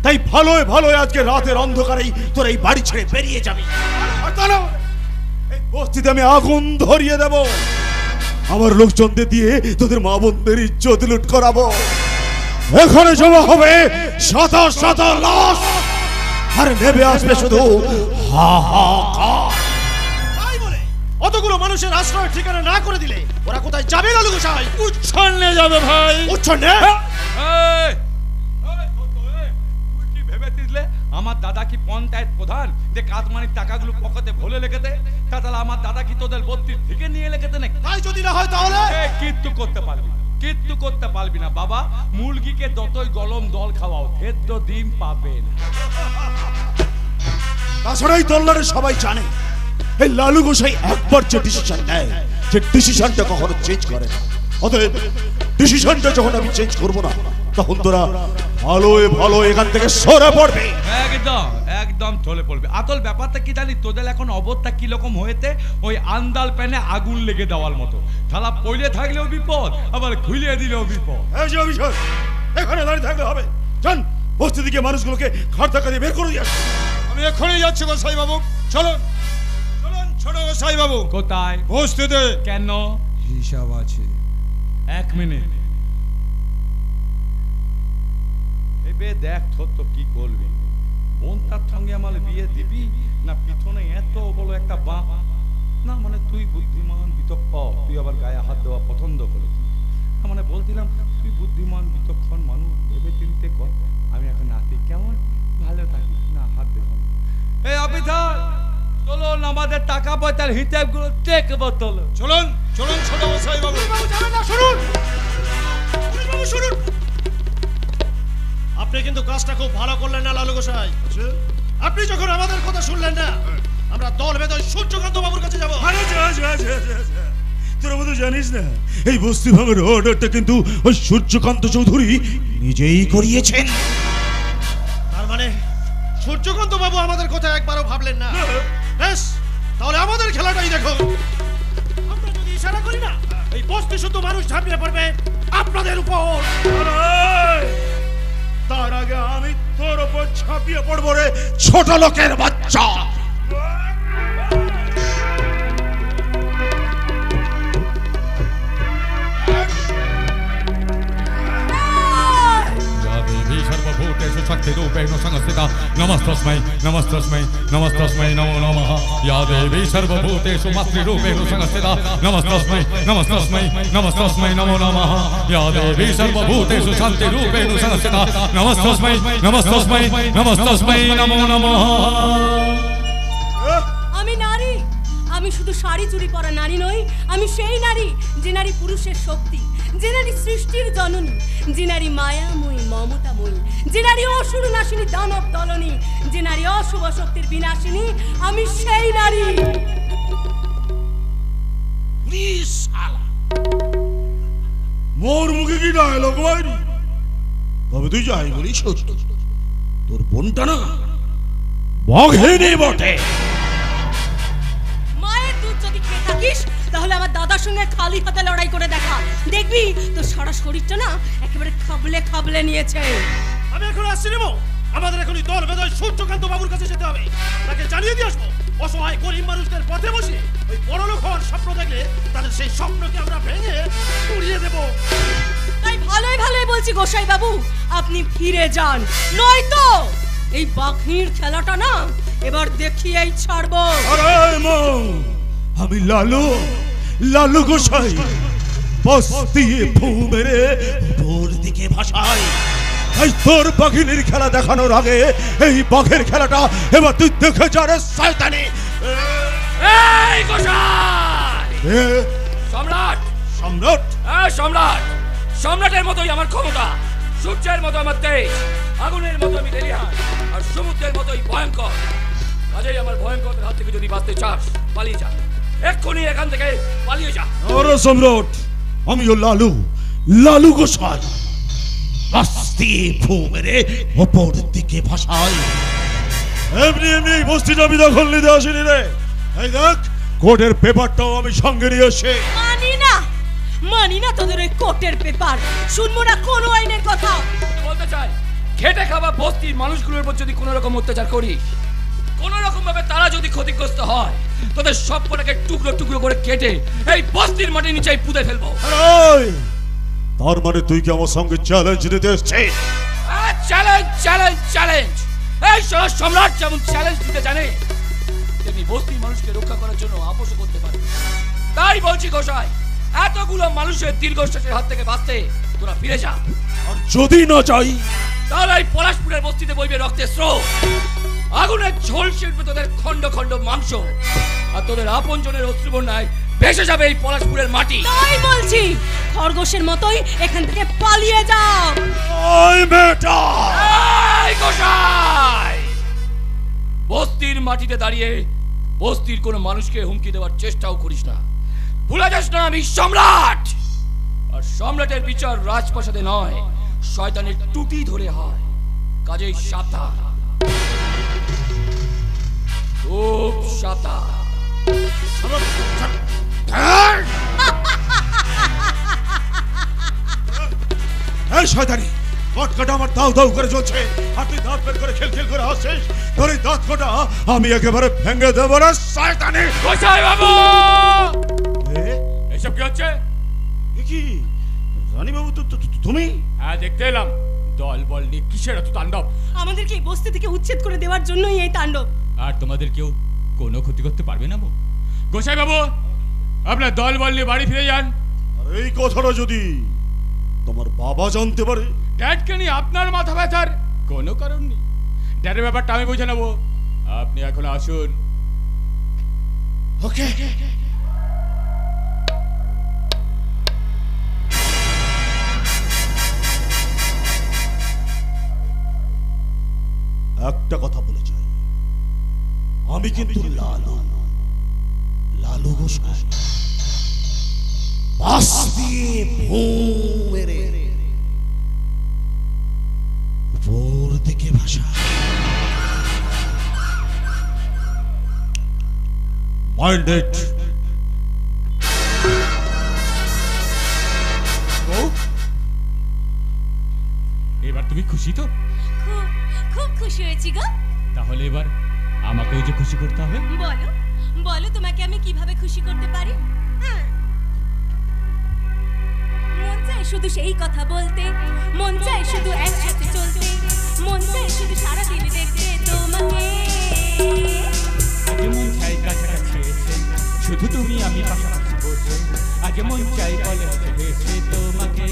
তাই ভালোই আজকে রাতের অন্ধকারেই তোর এই বাড়ি ছেড়ে বেরিয়ে যাবি। এই বস্তিতে আমি আগুন ধরিয়ে দেব, আমার লোকজনদের দিয়ে তোদের মা বোনদের ইজ্জত লুট করাবো। এখানে জমা হবে শত লাশ, আর নেবে আসবে শুধু হাহাকার। তাই বলে অতগুলো মানুষের আশ্রয় ঠিকানা না করে দিলে ওরা কোথায় যাবে লালু গোসাই? উচ্ছন্নে যাবে ভাই, উচ্ছন্নে। কি ভেবেছিস আমার দাদা কি পঞ্চায়েত প্রধান যে কাজমানির টাকাগুলো পকেটে ভরে লেগেতে? তাহলে আমার দাদা কি তোদের বস্তির থেকে নিয়ে লেগেতে নাকি? তাই যদি না হয় তাহলে কিচ্ছু করতে পারবি না বাবা। মুরগিকে যতই গরম জল খাওয়াও সেদ্ধ ডিম পাবে না। তাছাড়া এই তল্লারে সবাই জানে এই লালু গোসাই একবার যে ডিসিশন নেয়, যে ডিসিশনটা কখনো চেঞ্জ করে না। অতএব ডিসিশনটা যখন আমি চেঞ্জ করবো না, তখন তোরা ভালো এখান থেকে সরে পড়বে। একদম চলে পড়বে। আসল ব্যাপারটা কি জানি, তোদের এখন অবস্থা কি রকম হয়েছে, ওই আন্দাল প্যানে আগুন লেগে দেওয়ার মতো। থালা পড়ে থাকলেও বিপদ, আবার খুলিয়ে দিলেও বিপদ। এখানে দাঁড়িয়ে থাকলে হবে? জান, বস্তি দিকে মানুষগুলোকে ঘাট ধাক্কা দিয়ে বের করে দিয়ে আসবে। আমি এখনই যাচ্ছি গোসাই বাবু। চলুন ছোট গোসাই বাবু। কোথায়? বস্তিতে। কেন? হিসাব আছে। 1 মিনিট। ভেবে দেখ তোর তো কি করবি। বোন তার সঙ্গে আমার বিয়ে দিবি না পিছনে এত বড় একটা বাঁ না, মানে তুই বুদ্ধিমান বিচক্ষণ, তুই আবার গায়ে হাত দেওয়া পছন্দ করেছিস। মানে বলছিলাম তুই বুদ্ধিমান বিচক্ষণ মানুষ, ভেবে চিনতে কর। আমি এখন নাতি কেমন ভালো থাকি না, হাত দেখো। এই অফিসার চলুন, আমাদের টাকা পয়সার হিসাবগুলো দেখবো। চলো চলুন চলুন ছোট মশাই বাবু। শুনুন, আপনি কিন্তু কাজটা খুব ভালো করলেন না লালু গোসাই। আপনি যখন আমাদের কথা শুনলেন না, আমরা দল বেঁধে সূর্যকান্ত বাবুর কাছে যাবো। তোরা বোধ জানিস না এই বস্তি ভাঙার অর্ডারটা কিন্তু ওই সূর্যকান্ত চৌধুরী নিজেই করিয়েছেন। তার মানে সূর্যকান্ত বাবু আমাদের কথা একবারও ভাবলেন না। বেশ, তাহলে আমাদের খেলাটাই দেখো। আমরা যদি ইশারা করি না, এই বস্তি শুধু মানুষ ঝাঁপিয়ে পড়বে আপনাদের উপর। তার আগে আমি তোর উপর ঝাঁপিয়ে পড়বো রে ছোট লোকের বাচ্চা। सर्वभूतेषु शक्तिरूपेण संस्थिता नमस्तस्मै नमस्तस्मै नमस्तस्मै नमो नमः। या देवी सर्वभूतेषु मातृरूपेण संस्थिता नमस्तस्मै नमस्तस्मै नमस्तस्मै नमो नमः। या देवी सर्वभूतेषु शान्तिरूपेण संस्थिता नमस्तस्मै नमस्तस्मै नमस्तस्मै नमो नमः। আমি নারী, আমি শুধু শাড়ি চুড়ি পরা নারী নই, আমি সেই নারী যে নারী পুরুষের শক্তি, যে নারী সৃষ্টির জননী, যে নারী মায়াময়ী মমতাময়ী, যে নারী অসুর নাশিনী দানব দলনী, যে নারী অশুভ শক্তির বিনাশিনী, আমি সেই নারী। মোর মুখে কি ডায়লগ বাইরি? তবে তুই যাই বলিস সত্য, তোর বোনটা না বাঘেনি বটে। মায়ের দুধ যদি খেয়ে থাকিস তাহলে আমার দাদার সঙ্গে খালি হাতে লড়াই করে দেখা, দেখবি তোর সারা শরীরটা না একেবারে খাবলে খাবলে নিয়েছে। আমি এখন আসছি নেবো। আমাদের এখনই দল বেঁধে সূর্যকান্ত বাবুর কাছে যেতে হবে। তাকে জানিয়ে দিয়ে আসবো অসহায় গরিব মানুষদের পথে বসে ওই বড়লোক হওয়ার স্বপ্ন দেখলে তাদের সেই স্বপ্নকে আমরা ভেঙে উড়িয়ে দেবো। তাই ভালোই ভালোই বলছি গোসাই বাবু, আপনি ফিরে যান, নয়তো এই বাঘির খেলাটা না এবার দেখিয়েই ছাড়বো। আরে মা, আমি লালু লালু গোসাই বস্তি ফু মেরে উপর দিকে ভাসাই। এই তোর বাঘিনীর খেলা দেখানোর আগে এই বাঘের খেলাটা এবার তুই দেখে যা রে শয়তানি। এই গোসাই! সম্রাট! সম্রাট? সম্রাট! সম্রাটের মতোই আমার ক্ষমতা, সূর্যের মতো আমার তেজ, আগুনের মতো আমি দেরিহান, আর সমুদ্রের মতোই ভয়ঙ্কর। কাজেই আমার ভয়ঙ্কর হাত থেকে যদি বাঁচতে চাস, পালিয়ে যা, এক্ষুনি এখান থেকে পালিয়ে যা। আরে সম্রাট, আমিও লালু লালু গোসাই বস্তি ফু মেরে উপর দিকে ভাসাই। এমনি এমনি বস্তিটা আমি দখল নিতে আসিনি রে। এই দেখ, কোর্টের পেপারটাও আমি সঙ্গে নিয়ে এসে। মানি না তোদের ওই কোর্টের পেপার, শুনবো না কোনো আইনের কথা। বলতে চাই, খেটে খাওয়া বস্তির মানুষগুলোর উপর যদি কোনো রকম অত্যাচার করিস, কোন রকম ভাবে তারা যদি ক্ষতিগ্রস্ত হয়, তোদের সব কটাকে টুকরো টুকরো করে কেটে এই বস্তির মাটির নিচে পুঁতে ফেলবো। তার মানে তুই কি আমার সঙ্গে চ্যালেঞ্জ নিতে এসেছিস? Challenge challenge challenge! এই সম্রাট যেমন চ্যালেঞ্জ দিতে জানে, তেমনি বস্তির মানুষকে রক্ষা করার জন্য আপোষ করতে পারে। তাই বলছি গোসাই, এতগুলো মানুষের দীর্ঘশ্বাসের হাত থেকে বাঁচতে তোরা ফিরে যা। আর যদি না চাই, তাহলে এই পলাশপুরের বস্তিতে বইবে রক্তের স্রোত, আগুনের ঝোল শিল্পে তোদের খন্ড খন্ড মাংস, আর তোদের আপন জনের অশ্রু বন্যায় ভেসে যাবে এই পলাশপুরের মাটি। তাই বলছি, খরগোশের মতোই এখান থেকে পালিয়ে যাও। ওই বেটা! এই গোসাই! বস্তির মাটিতে দাঁড়িয়ে বস্তির কোনো মানুষকে হুমকি দেওয়ার চেষ্টাও করিস না। ভুলে যাস না আমি সম্রাট, আর সম্রাটের বিচার রাজপ্রাসাদে নয়, শয়তানের টুটি ধরে হয়। কাজেই সাবধান, খুব সাবধান। এই শয়তানি, কট কাটা আমার দাউ দাউ করে চলছে, আর তুই দাঁত বের করে খেল খেল করে হাসছিস। তোর এই দাঁত কাটা আমি একেবারে ভেঙে দেবো রে শয়তানি। গোসাই বাবু! এসব কি হচ্ছে? কি রানী বাবু, তুমি? হ্যাঁ, দেখতে এলাম। দল বল নিয়ে কিসের এত তাণ্ডব? আমাদেরকে এই বস্তি থেকে উচ্ছেদ করে দেওয়ার জন্যই এই তাণ্ডব। আর তোমাদের কেউ কোনো ক্ষতি করতে পারবে না। গোসাই বাবু, আপনার দল বল নিয়ে বাড়ি ফিরে যান। আর এই কথাটা যদি তোমার বাবা জানতে পারে? ড্যাডকে নিয়ে আপনার মাথা ব্যথার কোনো কারণ নেই। ড্যাডের ব্যাপারটা আমি বুঝে নেবো, আপনি এখন আসুন। ওকে। একটা কথা বলে যাই, আমি কিন্তু লালু গোসাই বাস দিয়ে মেরে উপর দিকে ভাষা মাইন্ডেড। এবার তুমি খুশি তো? খুব খুব খুশি হয়েছি গো। তাহলে এবার আমাকেও যে খুশি করতে হবে। বলো বলো, তোমাকে আমি কিভাবে খুশি করতে পারি? মন চায় শুধু সেই কথা বলতে, মন চায় শুধু একসাথে চলতে, মন চায় শুধু সারাদিন দেখতে তোমাকে। আজ মন চাই কাছাকাছি এসে শুধু তুমি আমি পাশাপাশি বসে, আজ মন চাই বলে হেসে তোমাকে।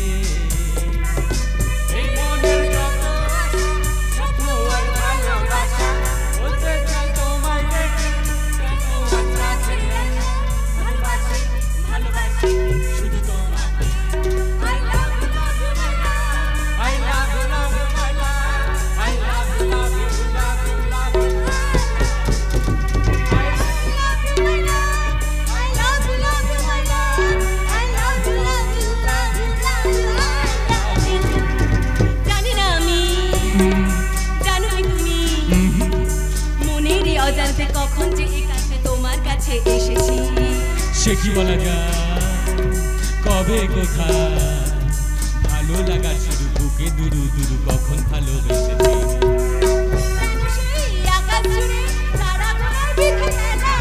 এই মনের যত স্বপ্ন আর ভালোবাসা বলতে চাই তোমায় দেখে, ভালোবাসি ভালোবাসি শুধু তোমাকে। I love you, love you, my love. I love you, love you, my love. I love you, love you, love you, love you. জানি না আমি, জানো কি তুমি, মনের অজান্তে কখন যে একান্তে তোমার কাছে এসেছি। সে কি বলা যায়, কবে কোথায় ভালো লাগা শুধু বুকে দুরু দুরু কখন ভালোবেসেছি। সেই আকাশ জুড়ে তারাগুলোর বিধি মেলা,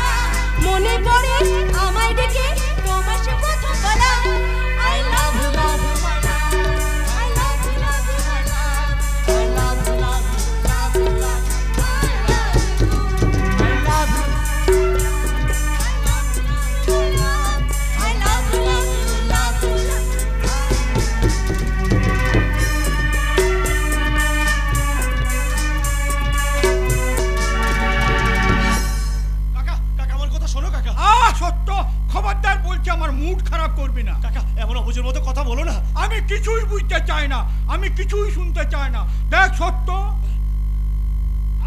মনে পড়ে আমায় ডেকে তোমার সে প্রথম বলা। I love you, love you, my love. I love you, love you, my love. I love you, love you, love you, love you. I love you. I love you, love you, love you, love you. কাকা কাকা আমার কথা শোনো কাকা। সত্য খবরদার বলছি, আমার মুড খারাপ করবি না। কাকা এমন অবুঝের মতো কথা বলো না। আমি কিছুই বুঝতে চাই না, আমি কিছুই শুনতে চাই না। দেখ সত্য,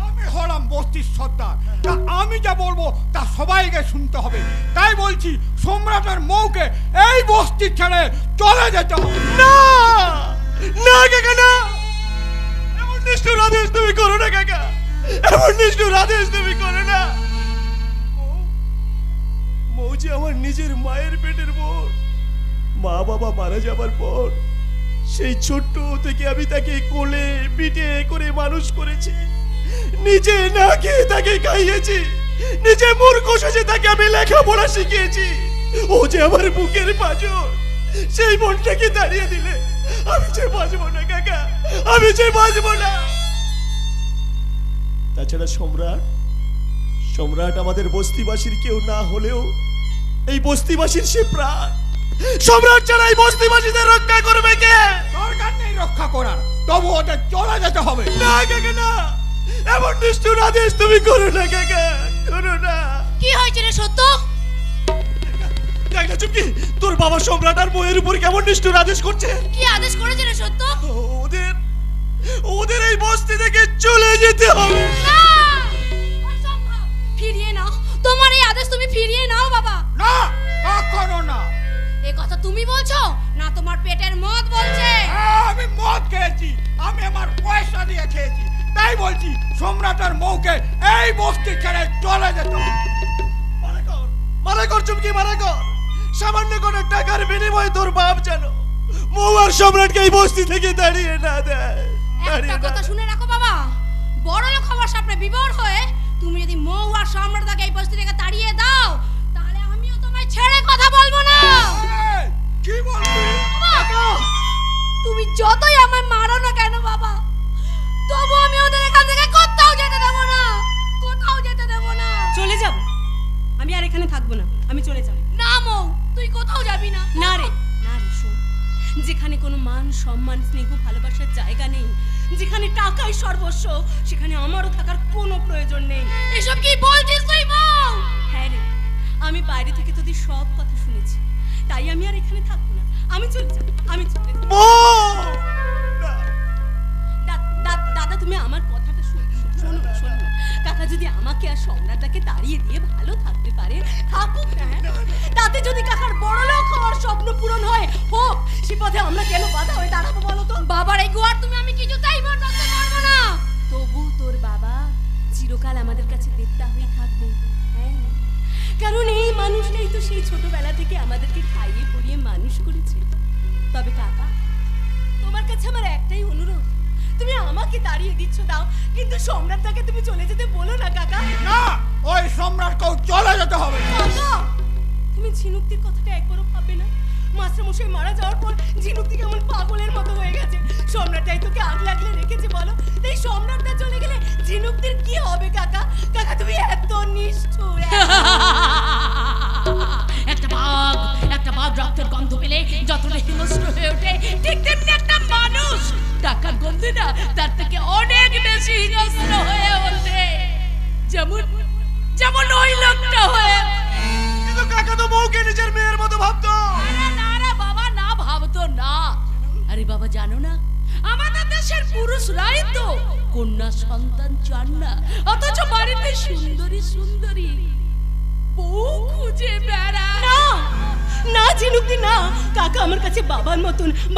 আমি হলাম বস্তির সর্দার, তা আমি যা বলবো তা সবাইকে শুনতে হবে। তাই বলছি সম্রাটের মৌকে এই বস্তি ছেড়ে চলে যেতে হবে। না না কাকা না, এমন নিষ্ঠুর আদেশ তুমি করো না কাকা, এমন নিষ্ঠুর আদেশ তুমি করো না। মৌ যে আমার নিজের মায়ের পেটের বোন, মা বাবা মারা যাবার পর সেই ছোট্ট থেকে আমি তাকে কোলে পিঠে করে মানুষ করেছি, নিজে না খেয়ে তাকে খাইয়েছি, নিজে মূর্খ সেজে তাকে আমি লেখাপড়া শিখিয়েছি। ও যে আমার বুকের পাঁজর, সেই মনটাকে দাঁড়িয়ে দিলে আমি যে বাঁচবো না কাকা, আমি যে বাঁচবো না। তাছাড়া সম্রাট সম্রাট আমাদের বস্তিবাসীর কেউ না হলেও এই বস্তিবাসীর সে প্রাণ। সম্রাট ছাড়া এই বস্তিবাসীদের রক্ষা করবে কে? দরকার নেই রক্ষা করার, তবু ওদের চলে যেতে হবে। না কাকা না, এমন নিষ্ঠুর আদেশ তুমি করো না কাকা, করো না। কি হয়েছে রে সত্য? দেখ না চুপকি, তোর বাবা সম্রাট আর বইয়ের উপর কেমন নিষ্ঠুর আদেশ করছে। কি আদেশ করেছে রে সত্য? ওদের ওদের এই বস্তি থেকে চলে যেতে হবে। না, অসম্ভব। ফিরিয়ে নাও তোমার এই আদেশ, তুমি ফিরিয়ে নাও বাবা। না, কখনো না। এই কথা তুমি বলছো না তোমার পেটের মদ বলছে? আমি মদ খেয়েছি, আমি আমার পয়সা দিয়ে খেয়েছি। তাই বলছি সম্রাটের মৌকে এই বস্তি ছেড়ে চলে যেতে হবে। মারা কর চুপকি, মারা কর। সামান্য কোনো টাকার বিনিময়ে তোর বাপ জানো মৌ আর সম্রাটকে এই বস্তি থেকে দাঁড়িয়ে না দেয়। একটা কথা শুনে রাখো বাবা, বড় লোক হওয়ার স্বপ্নে বিভোর হয়ে তুমি যদি মৌ আর সম্রাটকে এই বস্তি থেকে তাড়িয়ে দাও, তাহলে আমিও তোমায় ছেড়ে কথা বলবো না। কি বলবি? তুমি যতই আমায় মারো না কেন বাবা, তবু আমি ওদের এখান থেকে কোথাও যেতে দেব না, কোথাও যেতে দেব না। চলে যাব? আমি আর এখানে থাকবো না, আমি চলে যাব। না মৌ, তুই কোথাও যাবি না। না রে, না রে, শোন, যেখানে কোনো মান সম্মান স্নেহ ভালোবাসার জায়গা নেই, যেখানে টাকাই সর্বস্ব, সেখানে আমারও থাকার কোনো প্রয়োজন নেই। এসব কি বলছিস তুই মৌ? হ্যাঁ রে, আমি বাইরে থেকে তোদের সব কথা শুনেছি, তাই আমি আর এখানে থাকবো না, আমি চলে যাব, আমি চলে যাব। দাদা তুমি আমার কথাটা শোনো শোনো, কাকা যদি আমাকে আর সম্রাটটাকে তাড়িয়ে দিয়ে ভালো থাকতে পারে থাকুক, হ্যাঁ, তাতে যদি কাকার বড়লোক হওয়ার স্বপ্ন পূরণ হয় হোক, সে পথে আমরা কেন বাধা হয়ে দাঁড়াবো বলো তো? বাবার এই গোয়ার তুমি আমি কিছুতেই বরদাস্ত করবো না। তবু তোর বাবা চিরকাল আমাদের কাছে দেবতা হয়ে থাকবে, হ্যাঁ, কারণ এই মানুষটাই তো সেই ছোটবেলা থেকে আমাদেরকে খাইয়ে পড়িয়ে মানুষ করেছে। তবে কাকা, তোমার কাছে আমার একটাই অনুরোধ, তুমি আমাকে তাড়িয়ে দিচ্ছ দাও, কিন্তু সম্রাটটাকে তুমি চলে যেতে বলো না কাকা। না, ওই সম্রাটকেও চলে যেতে হবে। কাকা, তুমি ঝিনুকটির কথাটা একবারও ভাববে না? মাস্টারমশাই মারা যাওয়ার পর ঝিনুকটি কেমন পাগলের মতো হয়ে গেছে, সম্রাটটাই তোকে আগ লাগলে রেখেছে বলো, এই সম্রাটটা চলে গেলে ঝিনুকটির কি হবে কাকা? কাকা তুমি এত নিষ্ঠুর। একটা বাঘ রক্তের গন্ধ পেলে যতটা হিংস্র হয়ে ওঠে, ঠিক তেমনি একটা মানুষ টাকার গন্ধে না তার থেকে অনেক বেশি হিংস্র হয়ে ওঠে, যেমন যেমন ওই লোকটা হয়ে। কিন্তু কাকা তো বউকে নিজের মেয়ের মতো ভাবতো। না রে বাবা, না ভাবতো না। আরে বাবা, জানো না আমাদের দেশের পুরুষরাই তো কন্যা সন্তান চান না, অথচ বাড়িতে সুন্দরী সুন্দরী বউ খুঁজে বেড়ায়। না না ঝিনুকটি না, কাকা আমার কাছে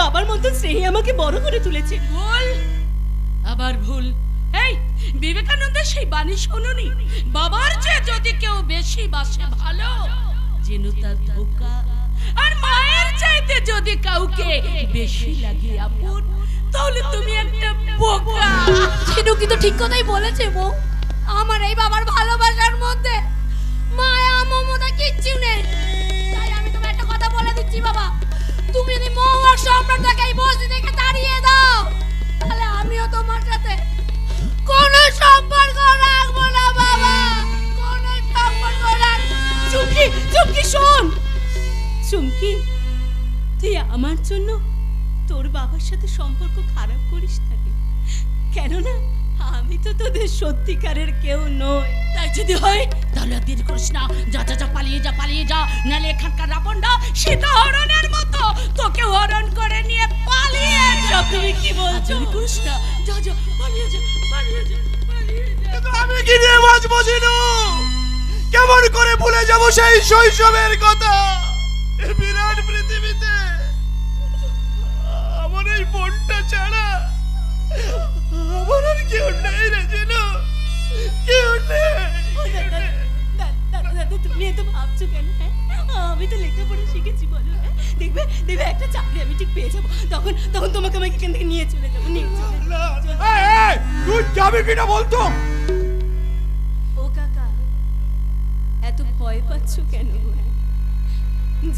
বাবার মতন স্নেহে আমাকে বড় করে তুলেছে। ভুল, আবার ভুল। এই বিবেকানন্দের সেই বাণী শোনোনি? বাবার চেয়ে যদি কেউ বেশি বাসে ভালো, যেন তার ধোকা, আর মায়ের চাইতে যদি কাউকে বেশি লাগে আপন, তাহলে তুমি একটা বোকা। ঝিনুকি তো ঠিক কথাই বলেছে বউ। আমার এই বাবার ভালোবাসার মধ্যে মায়া মমতা কিচ্ছু নেই। তাই আমি তোমায় একটা কথা বলে দিচ্ছি বাবা, তুমি যদি মৌ আর সম্রাটটাকে এই বস্তি থেকে তাড়িয়ে দাও, তাহলে আমিও তোমার সাথে কোনো সম্পর্ক রাখবো না বাবা, কোনো সম্পর্ক রাখবো। চুমকি শোন, চুমকি তুই আমার জন্য তোর বাবার সাথে সম্পর্ক খারাপ করিস থাকে, কেননা আমি তো তোদের সত্যিকারের কেউ নই। তাই যদি হয় তাহলে দেরি করিস না, যা যা যা, পালিয়ে যা, নালে এখানকার রাবণটা সীতা হরণের মতো তোকে হরণ করে নিয়ে পালিয়ে যা। তুমি কি বলছো? করিস না, যা যা, পালিয়ে যা। আমি কি নিয়ে বাঁচবো জিনু? কেমন করে ভুলে যাবো সেই শৈশবের কথা? এই বিরাট পৃথিবীতে আমার এই বোনটা ছাড়া আমার আর কেউ নেই রে জিনু, কেউ নেই। দাদা তুমি এত ভাবছো কেন? আমি তো লেখাপড়া শিখেছি বলো, দেখবে একটা চাকরি আমি ঠিক পেয়ে যাবো, তখন তোমাকে আমাকে এখান থেকে নিয়ে চলে যাবো, নিয়ে চলে যাবো। তুই যাবি কিনা বলতো? ও কাকা, এত ভয় পাচ্ছ কেন?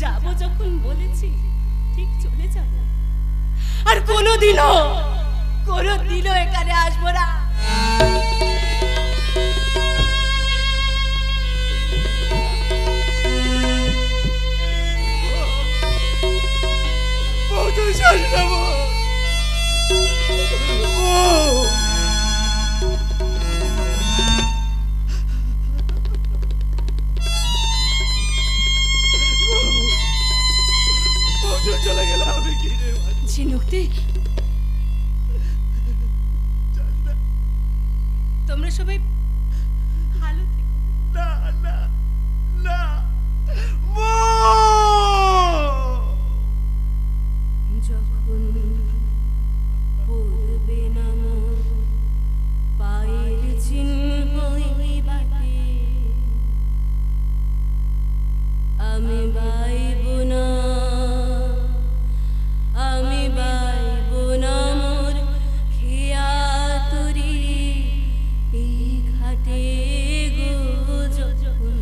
যাবো যখন বলেছি ঠিক চলে যাবো, আর কোনোদিনও এখানে আসবো না। তুই যাস না বউ। চলে গেল আমি কি রে ঝিনুকটি, তোমরা সবাই ভালো থেকো। না না না, যখন পড়বে না পায়ের চিহ্ন এই বাটে, আমি বাইব না মোর খেয়া তরি এই ঘাটে গো, যখন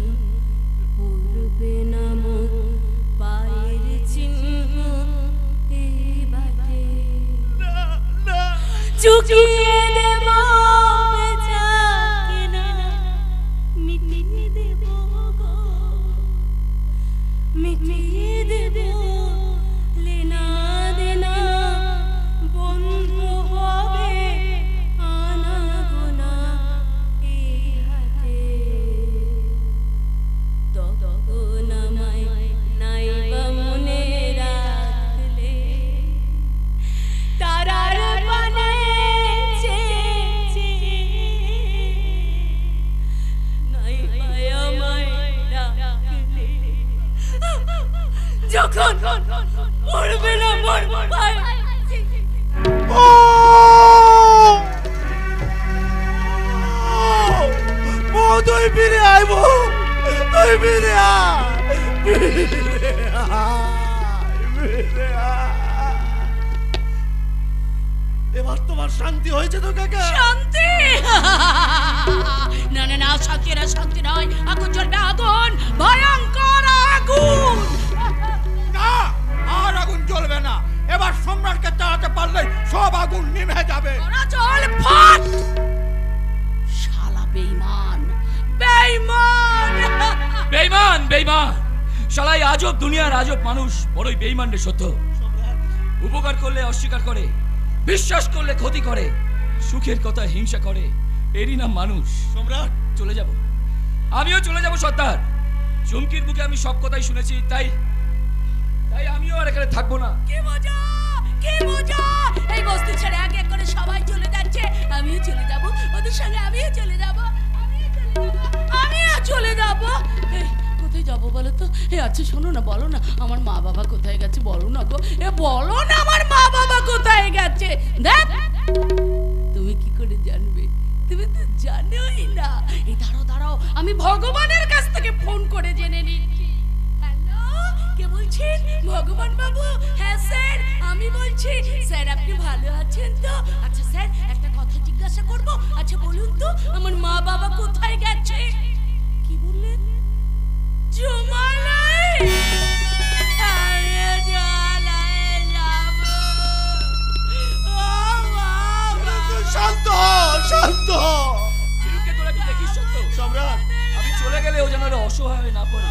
চুকিয়ে দেব বেচাকেনা, মিটিয়ে দেব গো, মিটিয়ে দেব লেনা দেনা, বন্ধ হবে আনা গোনা এই হাতে। তখন আমায় নাইবা মনে রাখলে, তারার পানে নাইবা আমায় রাখলে, যখন মরবে না মর ভাই। তুই ফিরে আইব, তুই ফিরে আয়, এবার তোমার শান্তি হয়েছে তো কাকা? শান্তি? না না না, শান্তি না, শান্তি নয়, আগুন জ্বলবে, আগুন, ভয়ঙ্কর আগুন। না, আর আগুন জ্বলবে না। এবার সম্রাটকে তাড়াতে পারলে সব আগুন নিভে যাবে। চল ফাট! শালা বেঈমান, বেঈমান, বেঈমান, বেঈমান, শালাই আজব দুনিয়ার আজব মানুষ, বড়ই বেঈমান রে সত্য। উপকার করলে অস্বীকার করে, বিশ্বাস করলে ক্ষতি করে, সুখের কথা হিংসা করে, এরই নাম মানুষ। সম্রাট, চলে যাব, আমিও চলে যাব সর্দার। চুমকির মুখে আমি সব কথাই শুনেছি, তাই আমিও আর এখানে থাকবো না। কি মজা, কি মজা! এই বস্তি ছেড়ে এক এক করে সবাই চলে যাচ্ছে, আমিও চলে যাব ওদের সঙ্গে, আমিও চলে যাব, আমিও চলে যাব। এই কোথায় যাবো বলো তো? আচ্ছা শোনো না, বলো না আমার মা বাবা কোথায় গেছে, বলো না গো, বলো না আমার মা বাবা কোথায় গেছে। দেখ, তুমি কি করে জানবে? তুমি তো জানোই না। এই দাঁড়াও দাঁড়াও, আমি ভগবানের কাছ থেকে ফোন করে জেনে নিচ্ছি। হ্যালো, কে বলছেন? ভগবান বাবু? হ্যাঁ স্যার, আমি বলছি। স্যার আপনি ভালো আছেন তো? আচ্ছা স্যার, একটা কথা জিজ্ঞাসা করব। আচ্ছা বলুন তো, আমার মা বাবা কোথায় গেছে? কি বললেন? জমালাই? আরে জমালাই যাব। ও বাবা, শান্ত, শান্ত। চিরুকে তোরা কি দেখিস সত্য? সম্রাট, আমি চলে গেলে ও যেন অসহায় হয়ে না পড়ে।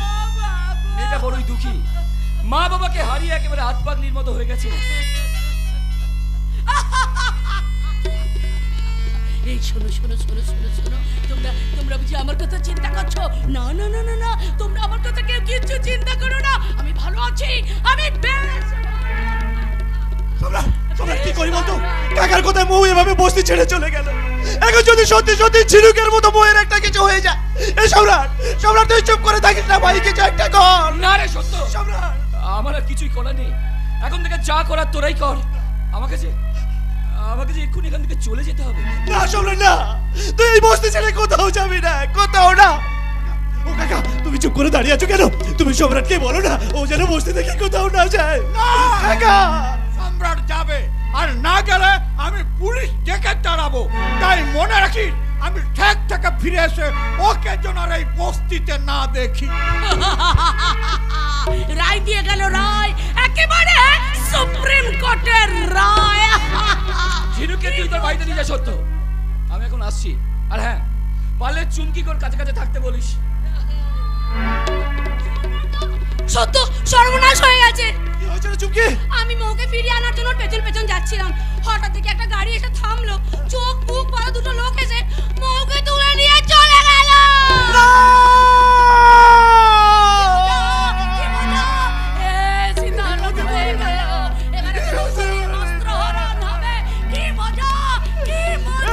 মেয়েটা বড়ই দুঃখী, মা বাবাকে হারিয়ে একেবারে হাত পাগলির মতো হয়ে গেছে। এই শোনো শোনো শোনো শোনো শোনো, তোমরা বুঝি আমার কথা চিন্তা করছো? না না না না না, তোমরা আমার কথা কেউ কিচ্ছু চিন্তা করো না, আমি ভালো আছি, আমি বেশ। সম্রাট, সম্রাট কি করি বলতো? কাকার কোথায় মৌ এভাবে বস্তি ছেড়ে চলে গেল। এখন যদি সত্যি সত্যি ঝিনুকের মতো বউয়ের একটা কিছু হয়ে যায়। এই সম্রাট, সম্রাট তুই চুপ করে থাকিস না ভাই, কিছু একটা কর। না রে সত্য, সম্রাট, আমার আর কিছুই করার নেই। এখন থেকে যা করার তোরাই কর। আমাকে যে এক্ষুনি এখান থেকে চলে যেতে হবে। না সম্রাট না, তুই এই বস্তি ছেড়ে কোথাও যাবি না, কোথাও না। ও কাকা, তুমি চুপ করে দাঁড়িয়ে আছো কেন? তুমি সম্রাটকে বলো না ও যেন বস্তি থেকে কোথাও না যায়। না কাকা, সম্রাট যাবে, আর না গেলে আমি পুলিশ ডেকে তাড়াবো। তাই মনে রাখিস, আমি ঠেক থেকে ফিরে এসে ওকে যেন আর এই বস্তিতে না দেখি। রায় দিয়ে গেল, রায় একেবারে সুপ্রিম কোর্টের রায়। ঝিনুকে তুই তোর বাড়িতে নিয়ে যা সত্য, আমি এখন আসছি। আর হ্যাঁ, পারলে চুমকি কোর কাছে কাছে থাকতে বলিস। সত্য সর্বনাশ হয়ে গেছে। কি হয়েছে রে চুমকি? আমি মৌকে ফিরিয়ে আনার জন্য পেছন পেছন যাচ্ছিলাম, হঠাৎ দেখে একটা গাড়ি এসে থামলো, চোখ মুখ বড় দুটো লোক এসে মৌকে তুলে নিয়ে চলে গেল।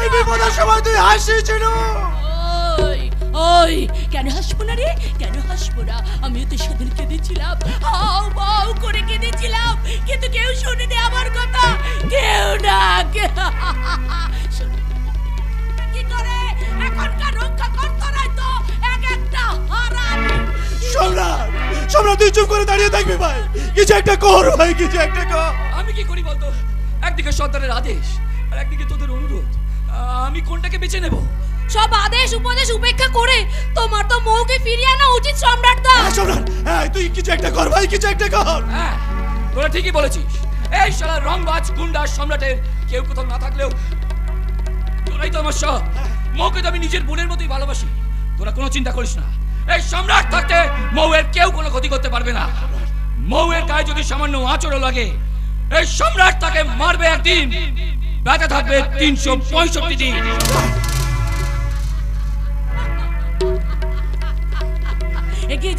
এই বিপদের সময় তুই হাসিছিল। ওই কেন হাসবো না রে, কেন হাসবো না? আমিও তো সেদিন কেঁদেছিলাম, হাও বাউ করে কেঁদেছিলাম, কিন্তু কেউ শুনেনি আমার কথা, কেউ না। কি করে এখনকার রক্ষা কর্তারাই তো এক একটা হারামি। সম্রাট, সম্রাট তুই চুপ করে দাঁড়িয়ে থাকবি ভাই, কিছু একটা কর ভাই, কিছু একটা কর। আমি কি করি বলতো? একদিকে সরকারের আদেশ আর একদিকে তোদের অনুরোধ, আমি কোনটাকে বেছে নেব? সব আদেশ উপদেশ উপেক্ষা করে তোমার তো মৌকে ফিরিয়ে আনা উচিত সম্রাট দা। সম্রাট, তুই কিছু একটা কর ভাই, কিছু একটা কর। হ্যাঁ, তোরা ঠিকই বলেছিস। এই শালা রংবাজ গুন্ডা সম্রাটের কেউ কোথাও না থাকলেও এটাই তো আমার শখ। মৌকে তো আমি নিজের বোনের মতোই ভালোবাসি। তোরা কোনো চিন্তা করিস না, এই সম্রাট থাকতে মৌয়ের কেউ কোনো ক্ষতি করতে পারবে না। মৌয়ের গায়ে যদি সামান্য আঁচড়ও লাগে, এই সম্রাট তাকে মারবে একদিন, ব্যথা থাকবে 365 দিন। এগিয়ে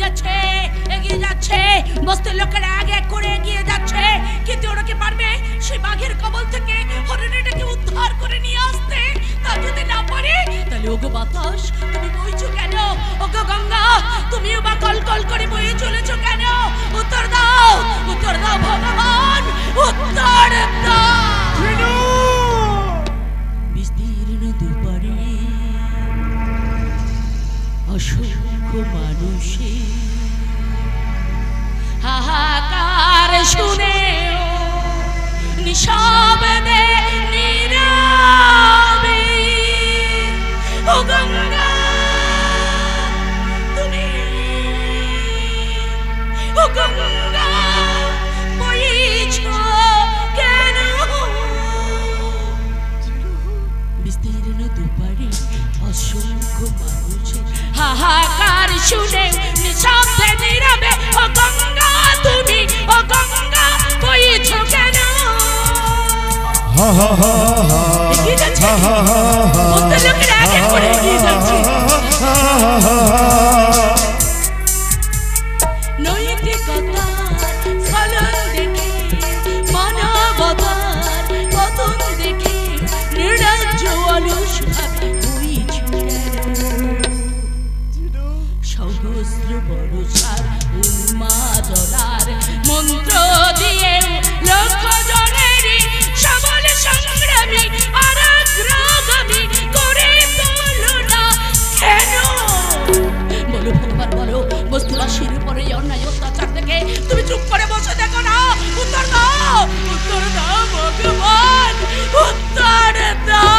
যাচ্ছে বস্তির লোকেরা আগে করে এগিয়ে যাচ্ছে, কিন্তু ওরা কি পারবে সেই বাঘের কবল থেকে হরিণটাকে উদ্ধার করে নিয়ে আসতে? তা যদি না পারে, তাহলে ওগো বাতাস তুমি বইছো কেন? ওগো গঙ্গা তুমিও বা কল কল করে বয়ে চলেছো কেন? উত্তর দাও ভগবান, উত্তর দাও। বিস্তীর্ণ দুপারে অসংখ্য মানুষের হাহাকার শুনে নিঃশব্দে নীরবে ও গঙ্গা তুমি, ও গঙ্গা বইছো কেন? বিস্তীর্ণ দুপারে অসংখ্য মানুষের হাহাকার শুনে নিঃশব্দে নীরবে ও গঙ্গা তুমি, ও গঙ্গা বইছো কেন? এগিয়ে যাচ্ছে বস্তির লোকেরা আগে করে এগিয়ে যাচ্ছে। নৈতিকতার স্খলন দেখে, মানবতার পতন দেখে নির্লজ্জ অলসভাবে বইছো কেন? সহস্র বর্ষার উন্মাদনার মন্ত্র দিয়ে লক্ষ জনেরই সবল সংগ্রামী আর অগ্রগামী করে তোলো না কেন? বলো ভগবান বলো, বস্তিবাসীর উপরে অন্যায় অত্যাচার দেখে তুমি চুপ করে বসে দেখো না? উত্তর দাও ভগবান, উত্তর দাও।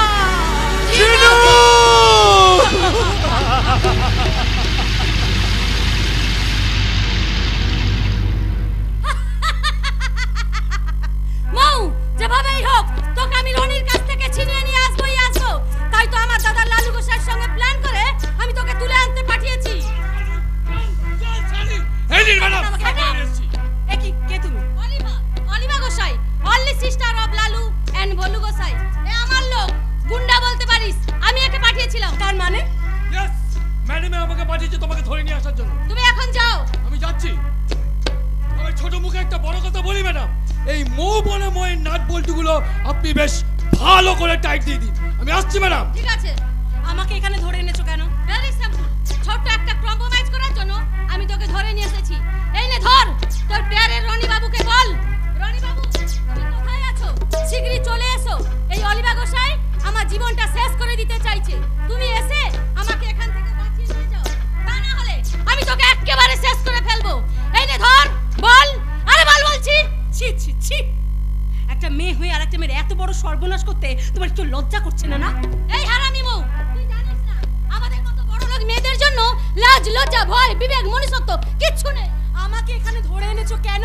মৌ, যেভাবেই হোক তোকে আমি রনির কাছ থেকে ছিনিয়ে নিয়ে আসবোই আসবো। তাই তো আমার দাদা লালু গোসাইয়ের সঙ্গে প্ল্যান করে আমি তোকে তুলে আনতে পাঠিয়েছি। কে তুমি? Oliva Gosai, only sister of Lalu and Bholu Gosai. এ আমার লোক, গুন্ডা বলতে পারিস। আমি একে পাঠিয়েছিলাম। তার মানে? ইয়েস, ম্যাডাম আমাকে পাঠিয়েছে তোমাকে ধরে নিয়ে আসার জন্য। তুমি এখন যাও। আমি যাচ্ছি। আমি ছোট মুখে একটা বড় কথা বলি ম্যাডাম, এই মৌ বলে ময়ের নাট বল্টুগুলো আপনি বেশ ভালো করে টাইট দিয়ে দিন। আমি আসছি ম্যাডাম। ঠিক আছে, আমাকে এখানে ধরে এনেছো কেন? ভেরি সিম্পল, ছোট্ট একটা কম্প্রোমাইজ করার জন্য আমি তোকে ধরে নিয়ে এসেছি। এই নে ধর, তোর প্যারের রনি বাবুকে বল, রনি বাবু তুমি কোথায় আছো? শিগগিরই চলে এসো। এই অলিভা গোসাই আমার জীবনটা শেষ করে দিতে চাইছে। তুমি এসে আমাকে এখান থেকে বাঁচিয়ে নিয়ে যাও, তা না হলে আমি তোকে একেবারে শেষ করে ফেলবো। এই নে ধর, বল। আরে বল বলছি। ছি ছি ছি, একটা মেয়ে হয়ে আর একটা মেয়ের এত বড় সর্বনাশ করতে তোমার একটু লজ্জা করছে না? না এই হারামি মৌ, তুই জানিস না আমাদের মতো বড় লোক মেয়েদের জন্য লাজ লজ্জা ভয় বিবেক মনুষ্যত্ব কিচ্ছু নেই। আমাকে এখানে ধরে এনেছো কেন?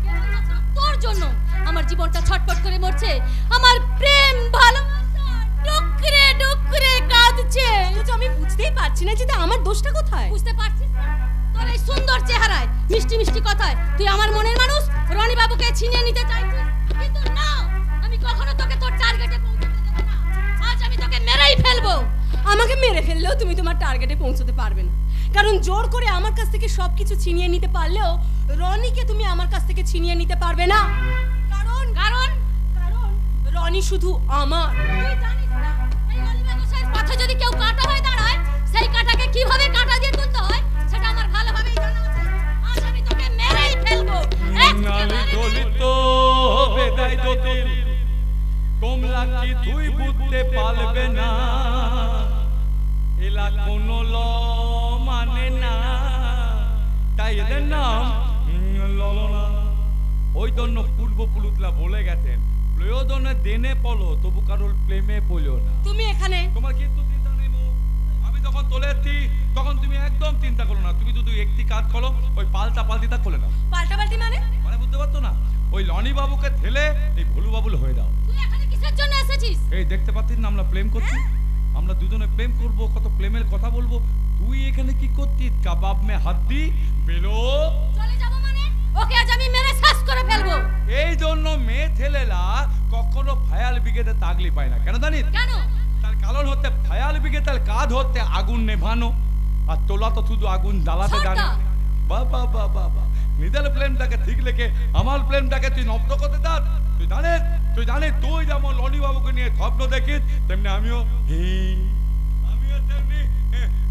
কেবলমাত্র তোর জন্য আমার জীবনটা ছটফট করে মরছে। আমার প্রেম ভালোবাসা ডুকরে ডুকরে কাঁদছে। তো আমি বুঝতেই পারছি না যে আমার দোষটা কোথায়। বুঝতে পারছিস না? তোর এই সুন্দর চেহারায় মিষ্টি মিষ্টি কথায় তুই আমার মনের মানুষ রনি বাবুকে ছিনিয়ে নিতে চাইছিস, কিন্তু না, আমি কখনো তোকে তোর টার্গেটে পৌঁছতে দেব না। আজ আমি তোকে মেরেই ফেলবো। আমাকে মেরে ফেললেও তুমি তোমার টার্গেটে পৌঁছতে পারবে না, কারণ জোর করে আমার কাছ থেকে সবকিছু ছিনিয়ে নিতে পারলেও রনিকে তুমি আমার কাছ থেকে ছিনিয়ে নিতে পারবে না। কারণ কারণ কারণ রনি শুধু আমার। তুই জানিস না এই অলিভা গোসাইয়ের পথে যদি কেউ কাঁটা হয়ে দাঁড়ায়, সেই কাঁটাকে কিভাবে কাঁটা দিয়ে তুলতে হয় সেটা আমার ভালোভাবেই জানা আছে। আজ আমি তোকে মেরেই ফেলবো। নালি দলিত বেদাই দতিল কমলা কি তুই বুঝতে পারবে না, এলা কোন ল মানে না, তাই এদের নাম ললনা। ওই জন্য পূর্বপুরুষরা বলে গেছেন, প্রয়োজনে দেনে পলো তবু কারোর প্রেমে পড়ো না। তুমি এখানে তোমার কিন্তু চিন্তা নেই মৌ। আমি যখন তোলে এসছি তখন তুমি একদম চিন্তা করো না। তুমি শুধু একটি কাজ করো, ওই পাল্টা পাল্টিটা খুলে নাও। পাল্টা পাল্টি মানে? মানে বুঝতে পারছো না? ওই লনি বাবুকে ঠেলে এই ভোলু বাবুল হয়ে দাও। তুই এখানে কি কিসের জন্য এসেছিস? এই দেখতে পাচ্ছিস না আমরা প্রেম করছি, আমরা দুজনে প্রেম করব, কত প্রেমের কথা বলবো, তুই এখানে কি করছিস? কাবাব মে হাড্ডি বেলো। চলে যাব মানে? ওকে আজ আমি মেরে শেষ করে ফেলবো। এই জন্য মেয়ে ছেলেরা কখনো ফায়ার ব্রিগেডে তাগলি পায় না, কেন জানিস? কেন? তার কারণ হচ্ছে ফায়ার ব্রিগেডের কাজ হচ্ছে আগুন নেভানো, আর তোলা তো শুধু আগুন জ্বালাতে জানে। বাবা বাবা বাবা, নিজের প্লেনটাকে ঠিক রেখে আমার প্লেনটাকে তুই নষ্ট করতে চাস? তুই জানিস তুই যেমন লনি বাবুকে নিয়ে স্বপ্ন দেখিস, তেমনি আমিও তেমনি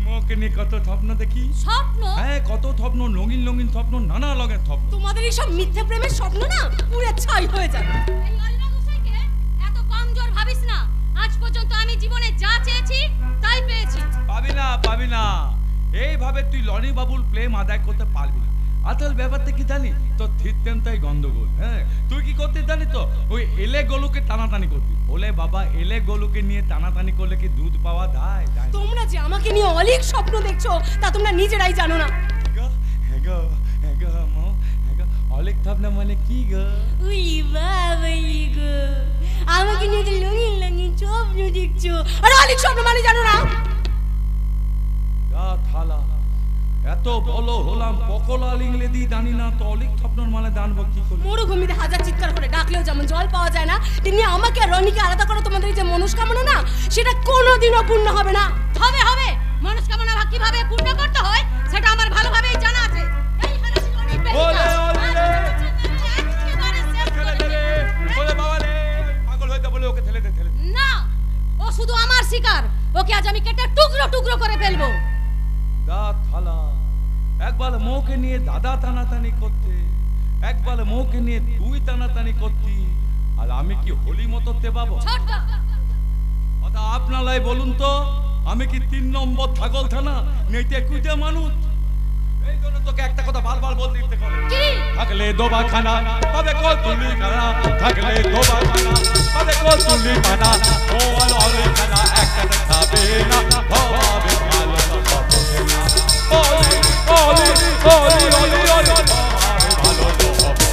মোকে নিয়ে কত স্বপ্ন দেখি। স্বপ্ন? হ্যাঁ, কত স্বপ্ন, রঙিন রঙিন স্বপ্ন, নানা রঙের স্বপ্ন। তোমাদের এই সব মিথ্যে প্রেমের স্বপ্ন না পুরো ছাই হয়ে যাবে। এই অলিভা গোসাইকে এত কমজোর ভাবিস না। আজ পর্যন্ত আমি জীবনে যা চেয়েছি তাই পেয়েছি। পাবি না এইভাবে তুই লনি বাবুর প্রেম আদায় করতে পারবি না। আসল ব্যাপারটা কি জানি, তোর থিততেনটাই গন্ডগোল। হ্যাঁ, তুই কি করতে জানি তো, ওই এলে গলুকে টানাটানি করবি। বলে বাবা, এলে গলুকে নিয়ে টানাটানি করলে কি দুধ পাওয়া যায়? তোমরা যে আমাকে নিয়ে অনেক স্বপ্ন দেখছো তা তোমরা নিজেরাই জানো না। অনেক ভাবনা মানে কি গো? উই বাবা গো, আমাকে নিয়ে তো লঙিন লঙিন স্বপ্ন দেখছো, আর অনেক স্বপ্ন মানে জানো না। থালা এত বলো হলাম পকলা লিংলে দি জানি না তো অলিক স্বপ্নর মানে জানবো কি করে? মরুভূমিতে হাজার চিৎকার করে ডাকলেও যেমন জল পাওয়া যায় না, তেমনি আমাকে আর রনিকে আলাদা করে তোমাদের যে মনস্কামনা না, সেটা কোনোদিনও পূর্ণ হবে না। হবে হবে, মনস্কামনা কিভাবে পূর্ণ করতে হয় সেটা আমার ভালোভাবেই জানা আছে। এই হারামি রনি পেরিকা পাগল হইতে বলে ওকে ঠেলে দে। না, ও শুধু আমার শিকার। ওকে আজ আমি কেটে টুকরো টুকরো করে ফেলবো। থালা একবার মৌকে নিয়ে দাদা টানাটানি করতে, একবার মৌকে নিয়ে তুই টানাটানি করতি, আর আমি কি হোলি মতো তেবাবো? আপনারাই বলুন তো, আমি কি 3 নম্বর ছাগল থানা নেইতে কুইতে মানুষ? এই জন্য তোকে একটা কথা বারবার বলতে ইচ্ছে করে, থাকলে দোবা খানা তবে কতুলি খানা, থাকলে দোবা খানা তবে কতুলি খানা, ও আলো খানা একটা খাবে না, হবে ভালো হবে না। ওলি ওলি ওলি ওলি ওলি ভালো হবে।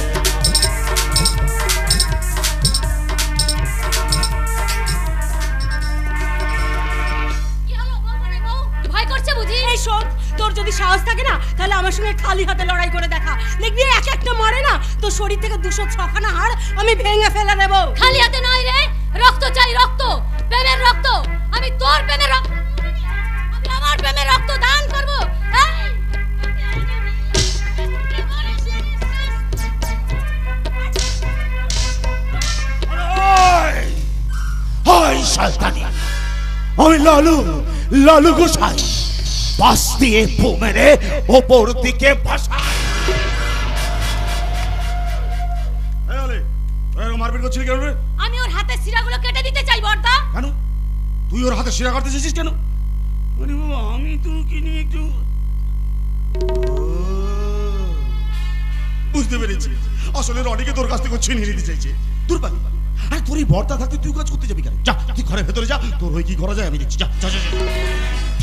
ভয় করছে বুঝি? এই শোন, তোর যদি সাহস থাকে না তাহলে আমার সঙ্গে খালি হাতে লড়াই করে দেখা, দেখবি এক একটা মারে না তোর শরীর থেকে 206খানা হাড় আমি ভেঙে ফেলে দেব। খালি হাতে নয় রে, রক্ত চাই, রক্ত, প্রেমের রক্ত। আমি তোর প্রেমের রক্ত, আমি আমার প্রেমের রক্ত দান করব। হাই শয়তানি, আমি লালু গোসাই, পাশ দিয়ে ফু মেরে ওপর দিকে ভাসাই। মারপিট করছিলি কেন রে? আমি ওর হাতের শিরাগুলো কেটে দিতে চাই বড়দা। কেন তুই ওর হাতে শিরা কাটতে চাইছিস কেন? আমি তোকে নিয়ে একটু বুঝতে পেরেছি, আসলে রনিকে তোর কাছ থেকে ছিনিয়ে নিতে চাইছে। দূর পাবি, আরে তোর এই বর্তা থাকতে তুই কাজ করতে যাবি কেন? যা তুই ঘরের ভেতরে যা, তোর ওই কি করা যায় আমি দেখছি। যা যা যা।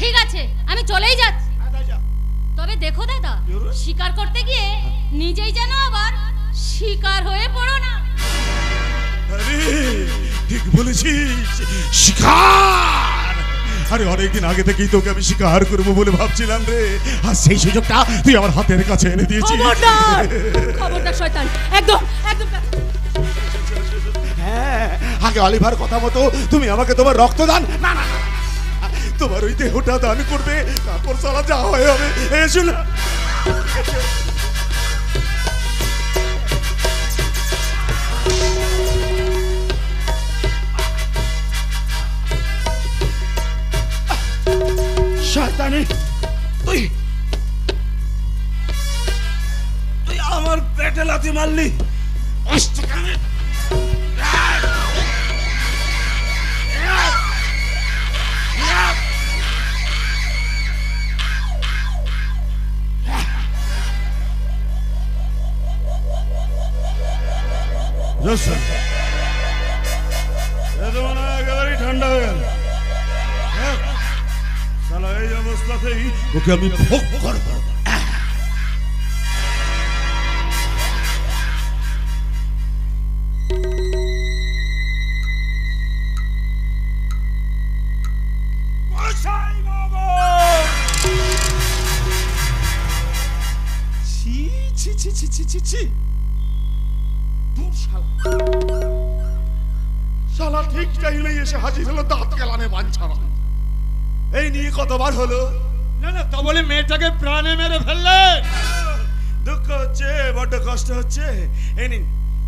ঠিক আছে, আমি চলেই যাচ্ছি। তবে দেখো দাদা, শিকার করতে গিয়ে নিজেই যেন আবার শিকার হয়ে পড়ো না। আরে ঠিক বলেছিস, শিকার। আরে অনেকদিন আগে থেকেই তোকে আমি শিকার করবো বলে ভাবছিলাম রে, আর সেই সুযোগটা তুই আমার হাতের কাছে এনে দিয়েছিস। খবরদার শয়তান, একদম একদম। হ্যাঁ, আগে অলিভার কথা মতো তুমি আমাকে তোমার রক্তদান, না না তোমার ওই দেহটা দান করবে, তারপর সারা যা হয় হবে। এসো না, শয়তানি, তুই আমার পেটে লাথি মারলি। একেবারেই ঠান্ডা হয়ে গেল। এই অবস্থাতেই ওকে আমি ভোগ করবো। ছি ছি ছি ছি ছি ছি ধুর শালা শালা ঠিক টাইমে এসে হাজির হলো দাঁত কেলানে বাঞ্ছারা এই নিয়ে কতবার হলো না না তা বলে মেয়েটাকে প্রাণে মেরে ফেললেন দুঃখ হচ্ছে বড্ড কষ্ট হচ্ছে এই নিন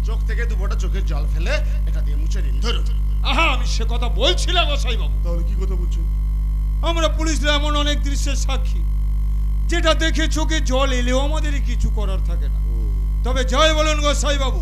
চোখ থেকে দু ফোঁটা চোখের জল ফেলে এটা দিয়ে মুছে নিন ধরুন আহা আমি সে কথা বলছিলাম গোসাই বাবু তাহলে কি কথা বলছেন আমরা পুলিশরা এমন অনেক দৃশ্যের সাক্ষী যেটা দেখে চোখে জল এলেও আমাদের কিছু করার থাকে না তবে জয় বলুন গোসাই বাবু